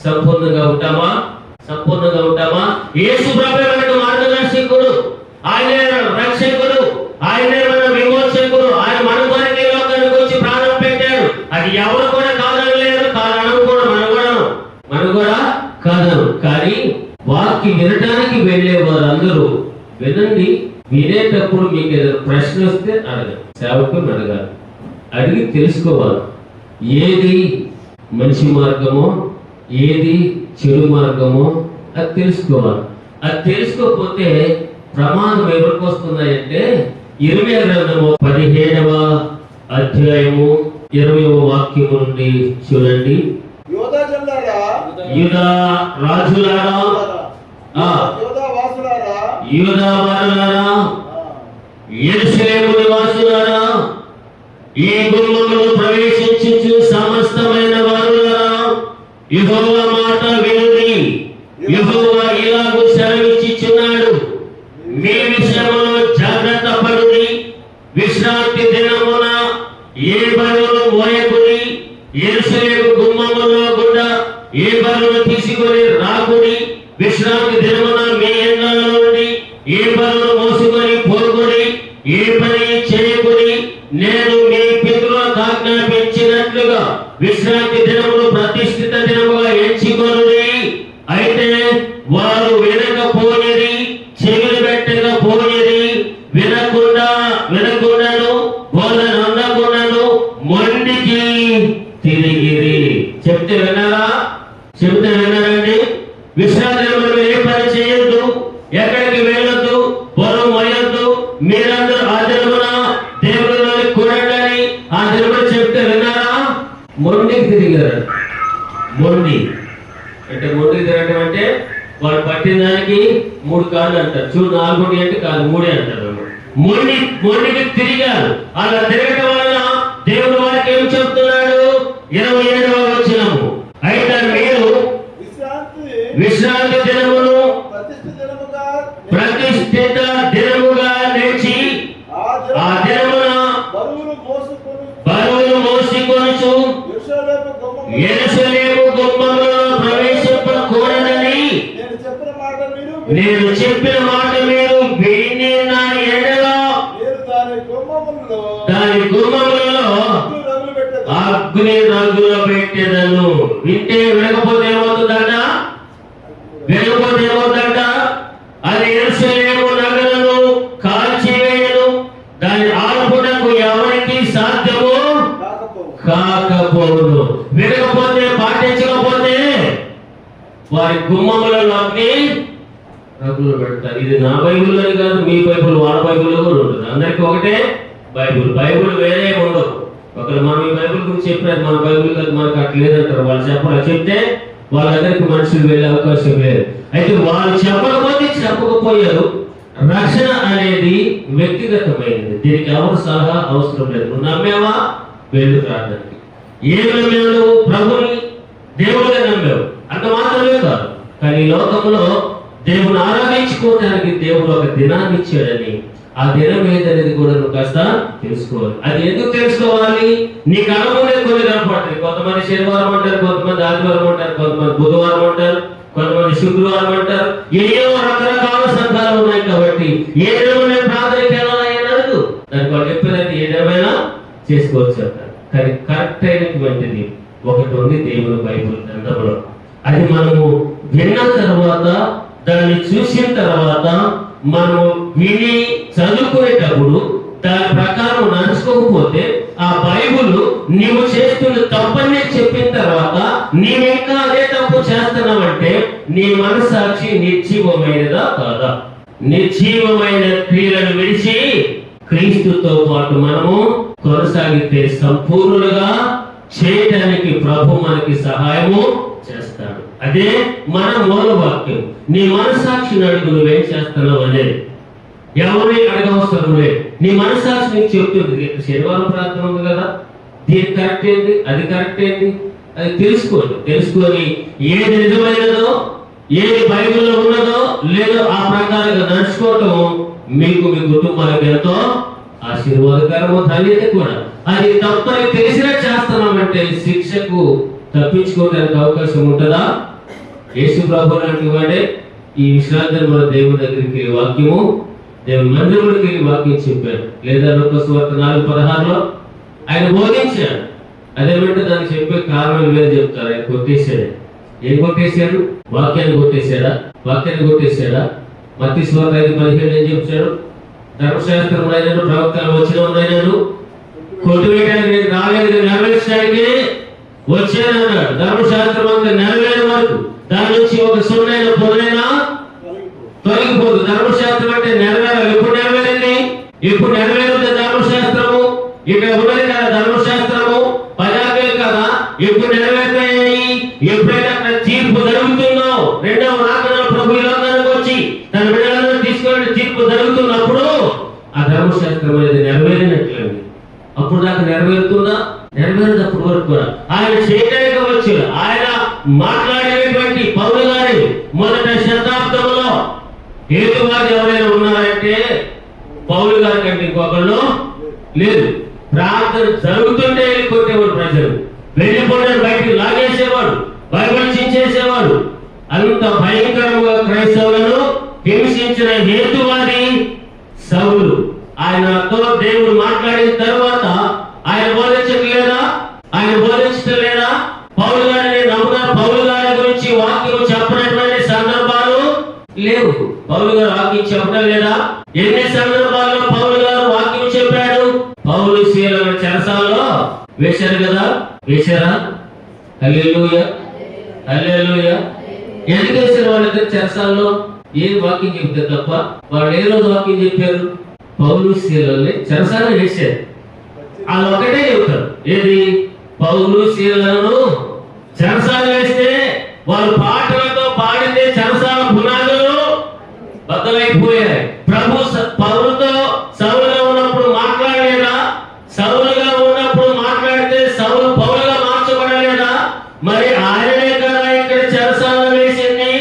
సంపూర్ణంగా ఉంటామా? సంపూర్ణంగా ఉంటామా? యేసు ప్రభువే మనకు మార్గదర్శకుడు, ఆయనే రక్షకుడు, ఆయనే మన విమోచకుడు. ఆయన మన కొరకు ఈ లోకానికి వచ్చి ప్రాణం పెట్టాడు. అది ఎవరు కూడా కాదనలేరు, కాదనము కూడా మనం కూడా కాదను. కానీ వాక్యం వినడానికి వెళ్ళే వారందరూ వినండి. వినేటప్పుడు మీకు ఏదైనా ప్రశ్న వస్తే అడగండి, సేవకుని అడగాలి, అడిగి తెలుసుకోవాలి. ఏది మంచి మార్గమో ఏది చెడు మార్గమో అది తెలుసుకోవాలి. అది తెలుసుకోకపోతే ప్రమాదం ఎవరికి వస్తున్నాయంటే, ఇర్మియా గ్రంథము 17వ అధ్యాయము 20వ వాక్యము నుండి చూడండి. యూదా రాజులారా, యూదా వారులారా, యెరూషలేము నివాసులారా, ఈ గుమ్మములు ప్రవేశించు సమస్తమైన వారులారా, యెహోవా మాట వినుడి. యెహోవా ఇలాగు సెలవిచ్చుచున్నాడు, మీ విషయములో జాగ్రత్త పడుడి. విశ్రాంతి దినమున ఏ బరువును మోయకుడి, యెరూషలేము గుమ్మములో గుండా ఏ బరువును తీసుకొని రాకుడి. విశ్రాంతి దినమున మీ ఇళ్ళలో నుండి ఏ బరువును మోసుకొని పోకుడి. ఏ పని చేయకుడి. నేను మీ పితరులకు ఆజ్ఞాపించినట్లుగా విశ్రాంతి దినమును ప్రతిష్ఠిత దినముగా ఎంచుకొనుడి. అయితే వారు వినకపోయిరి, చెవులు పెట్టకపోయిరి, వినకుండాను బోధన అందకుండాను మొండికి తిరిగిరి. చెప్తే విన్నారా? చెప్తే విన్నారండి? విశ్రాంతి దినమున ఏ పని చేయొద్దు, ఎక్కడికి వెళ్ళొద్దు, పొలం మొయ్యొద్దు, మీరందరూ ఆ దినమున దేవుడిలోని కూడండి ఆ దినమున చెప్తే విన్నారా? మొండికి తిరిగారు. మొండి అంటే మొండికి తిరగడం అంటే వాడు పట్టిన దానికి 3 కాళ్ళు అంటారు. చూడు 4 అంటే కాదు 3 అంటారు. మొండికి తిరిగారు. అలా తిరగటం వలన దేవుడు వారికి ఏం చెప్తున్నాడు? 27వ వచనము, అయితే మీరు విశ్రాంతి దినమును ప్రతిష్ఠిత దినముగా నేర్చి ఆ దినమున బరువులు మోసుకొనుచు యెరూషలేము గుమ్మములో ప్రవేశింపకూడదని నేను చెప్పిన మాట మీరు వినిన ఎడల దాని గుమ్మములలో అగ్ని రగులు పెట్టెదను. వింటే వినకపోతే ఏమవుతుందట? వినకపోతే ఏమవుతుందట? అది యెరూషలేము నగరును కాల్చివేయను, దాని ఆర్పుటకు ఎవరికి సాధ్యము కాకపోవును. వినకపోతే, పాటించకపోతే వారి గుమ్మములలో అగ్ని రగులు పెడతారు. ఇది నా బైబిల్ అని కాదు, మీ బైబిల్ వాళ్ళ బైబిల్లో కూడా ఉంటుంది. అందరికి ఒకటే బైబిల్ వేరే ఉండదు. ఒకరు మనం ఈ బైబిల్ గురించి చెప్పారు, మన బైబిల్ కాదు మనకు అట్లా లేదంటారు. వాళ్ళు చెప్పాలి, చెప్తే వాళ్ళ దగ్గరికి మనుషులు వెళ్ళే అవకాశం లేదు. అయితే వాళ్ళు చెప్పకపోయారు. రక్షణ అనేది వ్యక్తిగతమైనది, దీనికి ఎవరు సలహా అవసరం లేదు. నువ్వు నమ్మేవా? వెళ్ళు ప్రార్థనకి. ఏం నమ్మావు? ప్రభుని దేవుడిగా నమ్మావు, అంత మాత్రమే కాదు. కానీ ఈ లోకంలో దేవుని ఆరాధించుకోవడానికి దేవుడు ఒక దినాన్ని ఇచ్చాడని, ఆ దినం ఏదనేది కూడా నువ్వు కాస్త తెలుసుకోవాలి. అది ఎందుకు తెలుసుకోవాలి? నీకు అనుకునే కొన్ని కనపడతాయి. కొంతమంది శనివారం అంటారు, కొంతమంది ఆదివారం అంటారు, కొంతమంది బుధవారం అంటారు, కొంతమంది శుక్రవారం అంటారు. ఏవో రకరకాల సంఘాలు ఉన్నాయి. కాబట్టి ఏ దినమైనా ప్రార్థనకి వెళ్ళాలని అడుగు, దానికి వాళ్ళు చెప్పినట్టు ఏ దినమైనా చేసుకోవచ్చు అంటారు. కానీ కరెక్ట్ అయినటువంటిది ఒకటి ఉంది దేవుని బైబిల్ గ్రంథంలో. అది మనము విన్న తర్వాత, దాన్ని చూసిన తర్వాత, మనము విని చదువుకునేటప్పుడు దాని ప్రకారం నడుచుకోకపోతే ఆ బైబుల్ నీవు చేస్తున్న తప్పని చెప్పిన తర్వాత నీవింకా అదే తప్పు చేస్తున్నావంటే నీ మనసాక్షి నిర్జీవమైనదా కాదా? నిర్జీవమైన క్రియలను విడిచి క్రీస్తుతో పాటు మనము కొనసాగితే సంపూర్ణులుగా చేయటానికి ప్రభు మనకి సహాయము చేస్తాడు. అదే మన మూల వాక్యం. నీ మనసాక్షిని అడుగు, నువ్వేం చేస్తున్నావు అనేది. ఎవరిని అడగవసరం లేదు. నీ మనసాక్షి నీకు చెప్తుంది. శనివారం ప్రార్థన ఉంది కదా, దీని కరెక్ట్ ఏంటి, అది కరెక్ట్ ఏంటి, అది తెలుసుకొని ఏది నిజమైనదో, ఏది బైబిల్లో ఉన్నదో లేదో ఆ ప్రకారంగా నడుచుకోవటం మీకు మీ కుటుంబానికి ఎంతో ఆశీర్వాదకరము, ధన్యత కూడా. అది తప్పని తెలిసినా చేస్తున్నామంటే శిక్షకు తప్పించుకోవడానికి అవకాశం ఉంటుందా? యేసు ప్రభు లాంటి వాడే ఈ విశ్రాంతి మన దేవుని దగ్గరికి వెళ్ళి వాక్యము, దేవుని మందిరంలోకి వెళ్ళి వాక్యం చెప్పాడు. లేదా లూకాసు వార్త 4:16 ఆయన బోధించాడు. అదేమంటే దానికి చెప్పే కారణం వేరే చెప్తారు. ఆయన కొట్టేశాడు. ఏం కొట్టేశాడు? వాక్యాన్ని కొట్టేశాడా? మత్తయి సువార్త 5:17 ఏం చెప్తాడు? ధర్మశాస్త్రం అయినను ప్రవక్తలు వచ్చిన ఉన్నాయను కొట్టివేయడానికి నేను రాలేదు, నెరవేర్చడానికి వచ్చానన్నాడు. ధర్మశాస్త్రం అంతా నెరవేరే వరకు దాని నుంచి ఒక సున్నైన పొదైనా తొలగిపోదు. ధర్మశాస్త్రం అంటే నెరవేరాలి. ఎప్పుడు నెరవేరుతుంది ధర్మశాస్త్రము? ఇక్కడ ఉన్నది కదా ధర్మశాస్త్రము, 10 ఆజ్ఞలు కదా. ఎప్పుడు నెరవేరుతాయి? ఎప్పుడైతే అక్కడ తీర్పు జరుగుతుందో, రెండవ రాకడ ప్రభు ఈ లోకానికి వచ్చి తన బిడ్డలను తీసుకొని తీర్పు జరుగుతున్నప్పుడు ఆ ధర్మశాస్త్రం అనేది నెరవేరినట్లండి. అప్పుడు దాకా నెరవేరుతుందా? నెరవేరదు. అప్పుడు వరకు కూడా ఆయన చేయడానికి వచ్చాడు. ఆయన మాట్లాడేటువంటి పౌలు గారి మొదట శతాబ్దంలో హేతువాది ఎవరైనా ఉన్నారంటే పౌలు గారి కంటే ఇంకొకళ్ళు లేదు. ప్రార్థన జరుగుతుంటే కొట్టేవాడు, ప్రజలు వెళ్ళిపోయిన బయటికి లాగేసేవాడు, బైబిల్ చించేసేవాడు. అంత భయంకరంగా క్రైస్తవులను హింసించిన హేతువాది సౌలు. ఆయనతో దేవుడు మాట్లాడిన తర్వాత ఆయన బోధించలేదా? పౌలు గారిని నమ్మున పౌలు గారి గురించి వాక్యం చెప్పినటువంటి సందర్భాలు లేవు. పౌలు గారు వాక్యం చెప్పడం లేదా? ఎన్ని సందర్భాల్లో పౌలు గారు వాక్యం చెప్పాడు? పౌలు శీలను చెరసాలలో వేశారు కదా, వేశారా? హల్లెలూయా. ఎందుకు వేశారు వాళ్ళిద్దరు చెరసాలలో? ఏది వాక్యం చెప్తే తప్ప. వాళ్ళు ఏ రోజు వాక్యం చెప్పారు? పౌలు శీలని చెరసాల వేశారు. వాళ్ళు ఒకటే చెప్తారు. ఏది? పౌలు శీలను చెరసాల వేస్తే వాళ్ళు పాటలతో పాడితే చెరసాల పునాదులు బద్దలైపోయాయి. ప్రభు పౌలుతో సౌలుగా ఉన్నప్పుడు మాట్లాడలేదా? సౌలుగా ఉన్నప్పుడు మాట్లాడితే సౌలు పౌలుగా మార్చబడలేదా? మరి ఆయనే కదా ఇక్కడ చెరసాల వేసింది.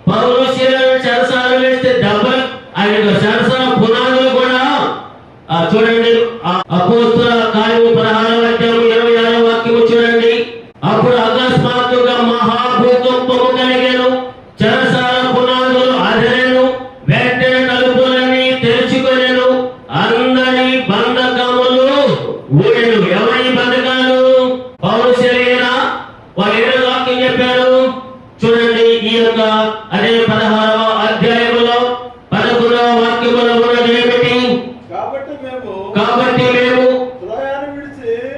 పౌలు శీలను చెరసాల వేస్తే డబ్బులు ఆయన చెరసాల పునాదులు కూడా చూడండి. అపోస్తలుల కార్యము 16:26 వాక్యము చూడండి. అప్పుడు అకస్మాత్తుగా మహాభూకంపము కలిగెను, చెరసాల పునాదులు అదిరెను, వెంటనే తలుపులన్నీ తెరుచుకొనెను, అందరి బంధకములు ఊడెను. ఎవరి బంధకాలు? పౌలు శరీరా. వారు ఏదో వాక్యం చెప్పారు చూడండి. ఈ యొక్క అదే 16వ అధ్యాయములో 11వ వాక్యములో ఉన్నది ఏమిటి? కాబట్టి మేము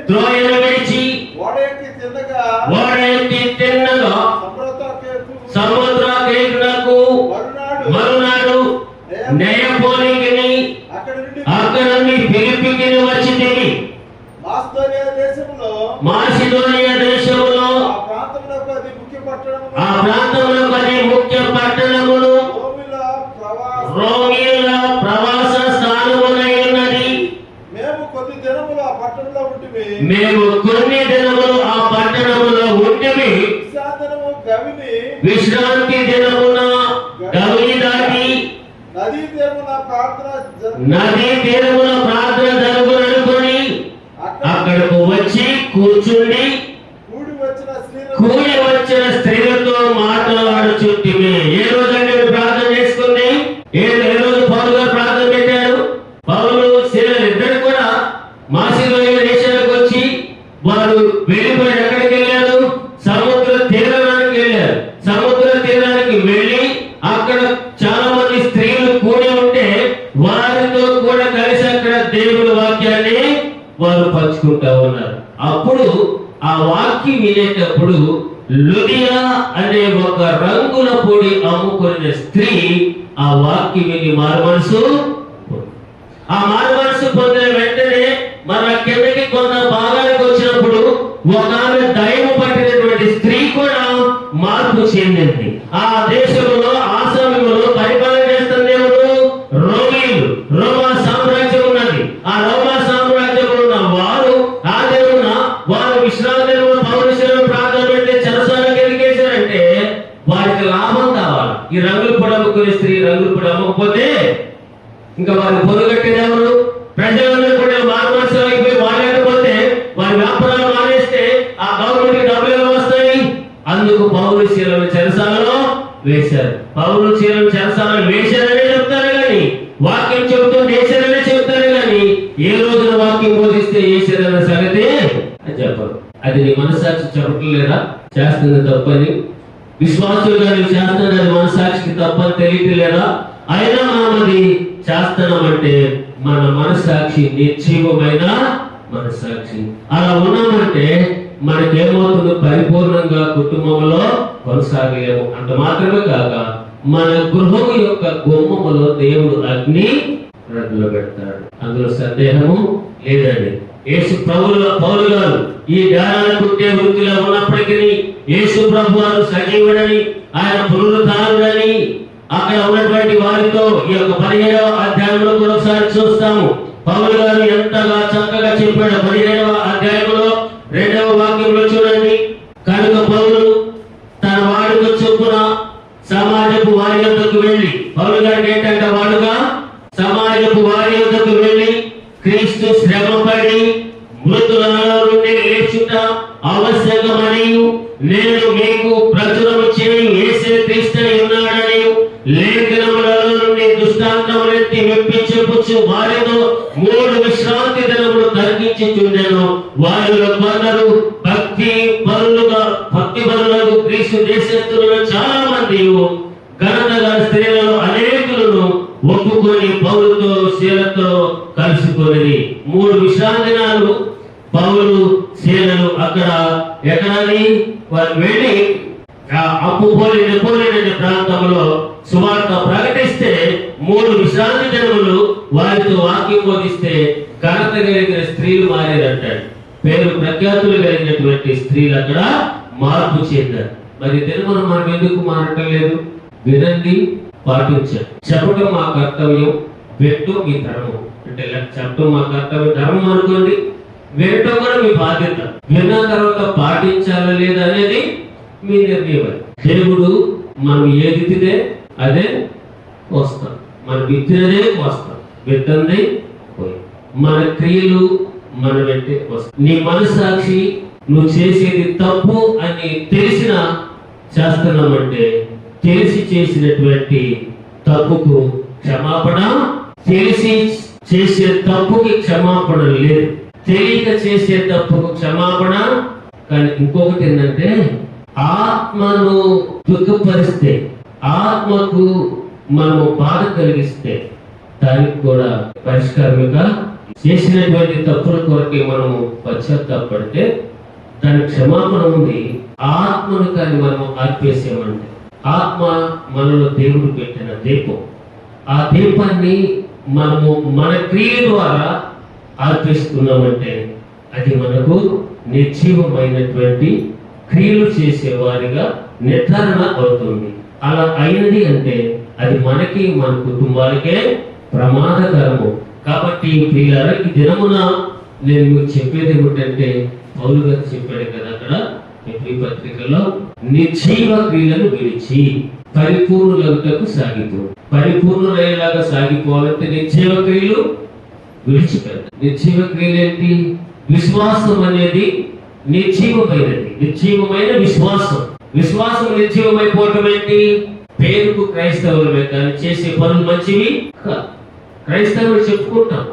త్రోయను విడిచి ఓడ ఎక్కి తిన్నగా సముద్రకేతునకు మరునాడు నెయపోలికిని అక్కడ నుండి ఫిలిప్పికి వచ్చితిమి. మాసిదోనియా దేశములో ఆ ప్రాంతంలో 10 ముఖ్య పట్టణములు రోమీయుల ప్రవాస స్థానములై ఉన్నది. మేము కొన్ని దినములు ఆ పట్టణములో ఉంటిమి. విశ్రాంతి దినమున గవిని దాటి నదీ తీరమున ప్రార్థన జరుగుననుకొని అక్కడకు వచ్చి కూర్చుండి కూడి వచ్చిన స్త్రీలతో మాట్లాడుచుంటిమి. ఏ రోజండి ప్రార్థన చేసుకుంది? ఏ రోజు పౌలు గారు ప్రార్థన పెట్టారు? పౌలు శీలలు ఇద్దరు కూడా మాసిదోనియ దేశానికి వచ్చి వారు వెళ్ళిపోయి ఎక్కడికి వెళ్ళారు? సముద్ర తీరానికి వెళ్ళారు. సముద్ర తీరానికి వెళ్ళి అక్కడ చాలా మంది స్త్రీలు కూడి ఉంటే వారితో కూడా కలిసి అక్కడ దేవుని వాక్యాన్ని వారు పంచుకుంటా ఉన్నారు. అప్పుడు ఆ వాక్యం వినేటప్పుడు లుదియా అనే ఒక రంగుల పొడి అమ్ముకునే స్త్రీ ఆ వాక్యం విని మారు మనసు ఆ మారు మనసు పొందిన వెంటనే మన కిందకి కొంత భాగానికి వచ్చినప్పుడు ఒక ఆమె దయ్యము పట్టినటువంటి స్త్రీ కూడా మార్పు చెందింది. ఆ దేశంలో ఆ సమయంలో పరిపాలన చేస్తున్న ఎవరు? రోమీయులు. రోమా సామ్రాజ్యం ఉన్నది. ఆ రోమా సామ్రాజ్యంలో ఉన్న వారు ఆ దేవున్న వారు విశ్రాంతి పౌరుషులను ప్రార్థన పెట్టి చెరసాలకు ఎదిగేశారంటే వారికి లాభం కావాలి. ఈ రంగులు పొడి అమ్ముకునే స్త్రీ రంగులు పొడి అమ్మకపోతే ఇంకా వారు పొరుగట్టేది ఎవరు? ప్రజలందరూ కూడా మారుమనసు అయిపోయి మాట్లాడకపోతే వారి వ్యాపారాలు మానేస్తే ఆ గవర్నమెంట్ డబ్బులు ఎలా వస్తాయి? అందుకు పౌలు శీలను చెరసాలలో వేశారు. పౌలు శీలను చెరసాలలో వేశారనే చెప్తారు కానీ వాక్యం చెబుతుంది వేశారనే చెప్తారు కానీ ఏ రోజున వాక్యం బోధిస్తే వేశారన్న సంగతి అని చెప్పరు. అది నీ మనస్సాక్షి చెప్పటం లేదా? చేస్తుంది తప్పని విశ్వాసులుగా నువ్వు చేస్తున్నది అది మనస్సాక్షికి తప్పని తెలియట్లేదా? అయినా మనం అది చేస్తున్నామంటే మన మనస్సాక్షి నిర్జీవమైన మనస్సాక్షి. అలా ఉన్నామంటే మనకేమవుతుంది? పరిపూర్ణంగా కుటుంబంలో కొనసాగలేము. అంత మాత్రమే కాక మన గృహం యొక్క గుమ్మములో దేవుడు అగ్ని రద్దులో పెడతాడు. అందులో సందేహము లేదండి. యేసు పౌలు గారు ఈ జ్ఞానాన్ని పుట్టే వృత్తిలో ఉన్నప్పటికీ యేసు ప్రభు వారు సజీవుడని ఆయన పునరుద్ధారుడని అక్కడ ఉన్నటువంటి వారితో ఈ యొక్క 17వ అధ్యాయంలో కూడా ఒకసారి చూస్తాము. పౌలు గారు ఎంతగా చక్కగా చెప్పాడు. 17వ అధ్యాయంలో 2వ వాక్యంలో చూడండి. కనుక పౌలు తన వాడుక చొప్పున సమాజపు వారి యొద్దకు వెళ్ళి, పౌలు గారికి ఏంటంటే వాడుగా సమాజపు వారి యొద్దకు వెళ్ళి క్రీస్తు శ్రమపడి మృతులలో నుండి లేచుట ఆవశ్యకమని నేను మీకు ప్రచురము చేయు యేసే క్రీస్తు ఉన్నాడని లేఖనములలో నుండి దృష్టాంతములెత్తి మెప్పించుచు వారితో 3 విశ్రాంతి దినములు తర్కించుచుండెను. వారిలో కొందరు భక్తి పరులకు క్రీస్తు దేశస్థులలో చాలా మంది ఘనత గల స్త్రీలలో అనేకులను ఒప్పుకొని పౌలుతో శీలతో కలుసుకొని 3 విశ్రాంతి దినాలు పౌలు శీలలు అక్కడ ఎక్కడని వారు వెళ్ళి నెపోలియన్ ప్రాంతంలో సువార్త ప్రకటిస్తే 3 విశ్రాంతి దినములు వారితో వాక్యం బోధిస్తే ఘనత కలిగిన స్త్రీలు మారేదంటాడు. పేరు ప్రఖ్యాతులు కలిగినటువంటి స్త్రీలు అక్కడ మార్పు చెందారు. మరి దినమును మనం ఎందుకు మారటం లేదు? వినండి, పాటించండి. చెప్పడం మా కర్తవ్యం, వినటం మీ ధర్మం. అంటే చెప్పడం మా కర్తవ్యం, ధర్మం అనుకోండి, వినటం కూడా మీ బాధ్యత. విన్న తర్వాత పాటించాలా లేదా అనేది మీ నిర్ణయం. దేవుడు మనం ఏది తినే అదే వస్తాం, మనం విత్తినదే వస్తాం, విత్తంది పోయి. మన క్రియలు మన వెంటే వస్తాం. నీ మనస్సాక్షి నువ్వు చేసేది తప్పు అని తెలిసిన చేస్తున్నామంటే తెలిసి చేసినటువంటి తప్పుకు క్షమాపణ, తెలిసి చేసే తప్పుకి క్షమాపణ లేదు, తెలియక చేసే తప్పుకు క్షమాపణ. కానీ ఇంకొకటి ఏంటంటే ఆత్మను దుఃఖపరిస్తే, ఆత్మకు మనము బాధ కలిగిస్తే దానికి కూడా పరిష్కారంగా చేసినటువంటి తప్పుల కొరకే మనము పశ్చాత్తాపడితే దాని క్షమాపణ ఉంది. ఆత్మను కానీ మనం ఆర్పేసామంటే ఆత్మ మనలో దేవుడు పెట్టిన దీపం, ఆ దీపాన్ని మనము మన క్రియ ద్వారా ఆర్పిస్తున్నామంటే అది మనకు నిర్జీవమైనటువంటి క్రియలు చేసేవారిగా నిర్ధారణ అవుతుంది. అలా అయినది అంటే అది మనకి మన కుటుంబాలకే ప్రమాదకరము. కాబట్టి ప్రియులారా, ఈ దినమున నేను మీకు చెప్పేది ఏమిటంటే పౌలు గారు చెప్పాడు కదా అక్కడ ఎఫ్ఎసీ పత్రికలో, నిర్జీవ క్రియలను విడిచి పరిపూర్ణులకు సాగిపో. పరిపూర్ణులయ్యేలాగా సాగిపోవాలంటే నిర్జీవ క్రియలు విడిచిపెట్టాలి. నిర్జీవ క్రియలు ఏంటి? విశ్వాసం అనేది నిర్జీవమైనది, నిర్జీవమైన విశ్వాసం. విశ్వాసం నిర్జీవమైపోవటం ఏంటి? పేరుకు క్రైస్తవులమే కానీ చేసే పనులు మంచివి కాదు. క్రైస్తవులు చెప్పుకుంటాం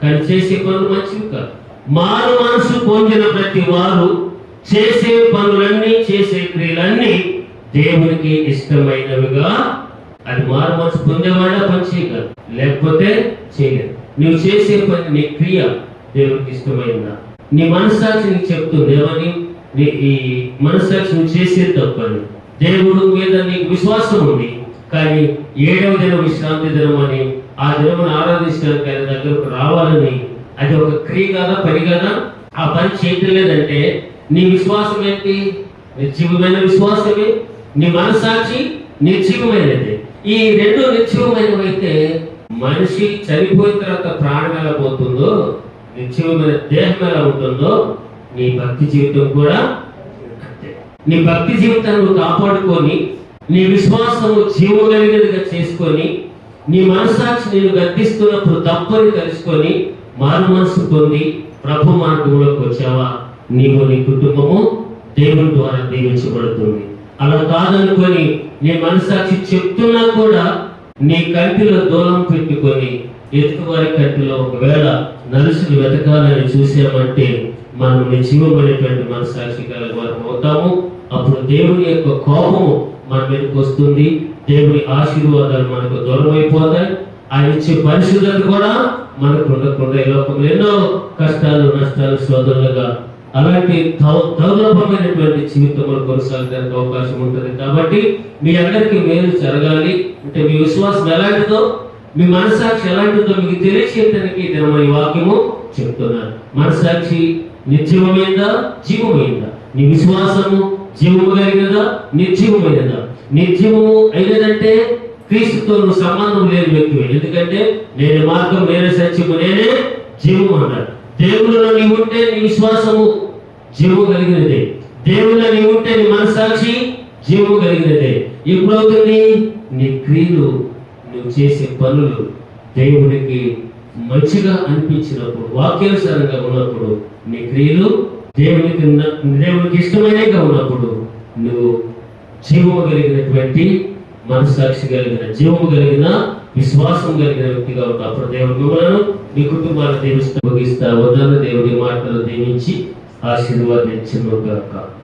కానీ చేసే పనులు మంచివి కాదు. మారు మనసు పొందిన ప్రతి వారు చేసే పనులన్నీ, చేసే క్రియలన్నీ దేవునికి ఇష్టమైనవిగా. అది మారు మనసు పొందేవాళ్ళ పని చేయగలరు, లేకపోతే చేయలేదు. నువ్వు చేసే పని, నీ క్రియ దేవునికి ఇష్టమైందా? నీ మనస్సాక్షి నీకు చెప్తుంది ఏమని? ఈ మనస్సాక్షి నువ్వు చేసే తప్పని. దేవుడు మీద నీకు విశ్వాసం ఉంది కానీ 7వ దినం విశ్రాంతి దినం అని ఆ దేవుని ఆరాధించడానికి ఆయన దగ్గరకు రావాలని, అది ఒక క్రియ కాదా, పని కాదా? ఆ పని చేయటం లేదంటే నీ విశ్వాసం ఏంటి? నిర్జీవమైన విశ్వాసమే. నీ మనస్సాక్షి నిర్జీవమైనది. ఈ రెండు నిర్జీవమైనవైతే మనిషి చనిపోయిన తర్వాత ప్రాణం ఎలా పోతుందో, నిర్జీవమైన దేహం ఎలా ఉంటుందో, నీ భక్తి జీవితం కూడా అంతే. నీ భక్తి జీవితాన్ని నువ్వు కాపాడుకొని, నీ విశ్వాసము జీవం కలిగినదిగా చేసుకొని, నీ మనస్సాక్షి నేను గద్దిస్తున్నప్పుడు తప్పని తెలుసుకొని మారు మనసు పొంది ప్రభు మార్గంలోకి వచ్చావా, నీవు నీ కుటుంబము దేవుని ద్వారా దీవించబడుతుంది. అలా కాదనుకొని నీ మనస్సాక్షి చెప్తున్నా కూడా నీ కంటిలో దూలం పెట్టుకొని ఎదుటివారి కంటిలో ఒకవేళ నలుసులు వెతకాలని చూసామంటే మనం నిజమైనటువంటి మనస్సాక్షి కలిగి వారు అవుతాము. అప్పుడు దేవుని యొక్క కోపము మన మీదకి వస్తుంది. దేవుని ఆశీర్వాదాలు మనకు దూరం అయిపోతాయి. ఆయన ఇచ్చే పరిశుద్ధత కూడా మనకు ఉండకుండా ఈ లోకంలో ఎన్నో కష్టాలు, నష్టాలు, శోధనలుగా అలాంటి దౌర్లభమైనటువంటి జీవితంలో కొనసాగడానికి అవకాశం ఉంటుంది. కాబట్టి మీ అందరికీ మేలు జరగాలి అంటే మీ విశ్వాసం ఎలాంటిదో, మీ మనస్సాక్షి ఎలాంటిదో మీకు తెలియచేయడానికి నేను ఈ వాక్యము చెప్తున్నాను. మనస్సాక్షి నిర్జీవమైందా, జీవమైందా? నీ విశ్వాసము జీవము కలిగినదా, నిర్జీవమైనదా? నిర్జీవము అయినదంటే క్రీస్తుతో నువ్వు సంబంధం లేని వ్యక్తివే. ఎందుకంటే నేనే మార్గం, నేనే సత్యము, నేనే జీవము అన్నాడు. దేవుళ్ళలో నీవు ఉంటే నీ విశ్వాసము జీవము కలిగినదే. దేవుళ్ళలో నీవు ఉంటే నీ మనస్సాక్షి జీవము కలిగినదే. ఎప్పుడవుతుంది? నీ క్రియలు, నువ్వు చేసే పనులు దేవునికి మంచిగా అనిపించినప్పుడు, వాక్యానుసారంగా ఉన్నప్పుడు, నీ క్రియలు దేవునికి ఇష్టమైనగా ఉన్నప్పుడు నువ్వు జీవము కలిగినటువంటి మనస్సాక్షి కలిగిన, జీవము కలిగిన, విశ్వాసం కలిగిన వ్యక్తిగా ఉంటావు. అప్పుడు దేవుడు మిమ్మల్ని, నీ కుటుంబాన్ని దీవిస్తా, ముగిస్తా. వదన దేవుడి మాటలు దీవించి ఆశీర్వాదించును గాక.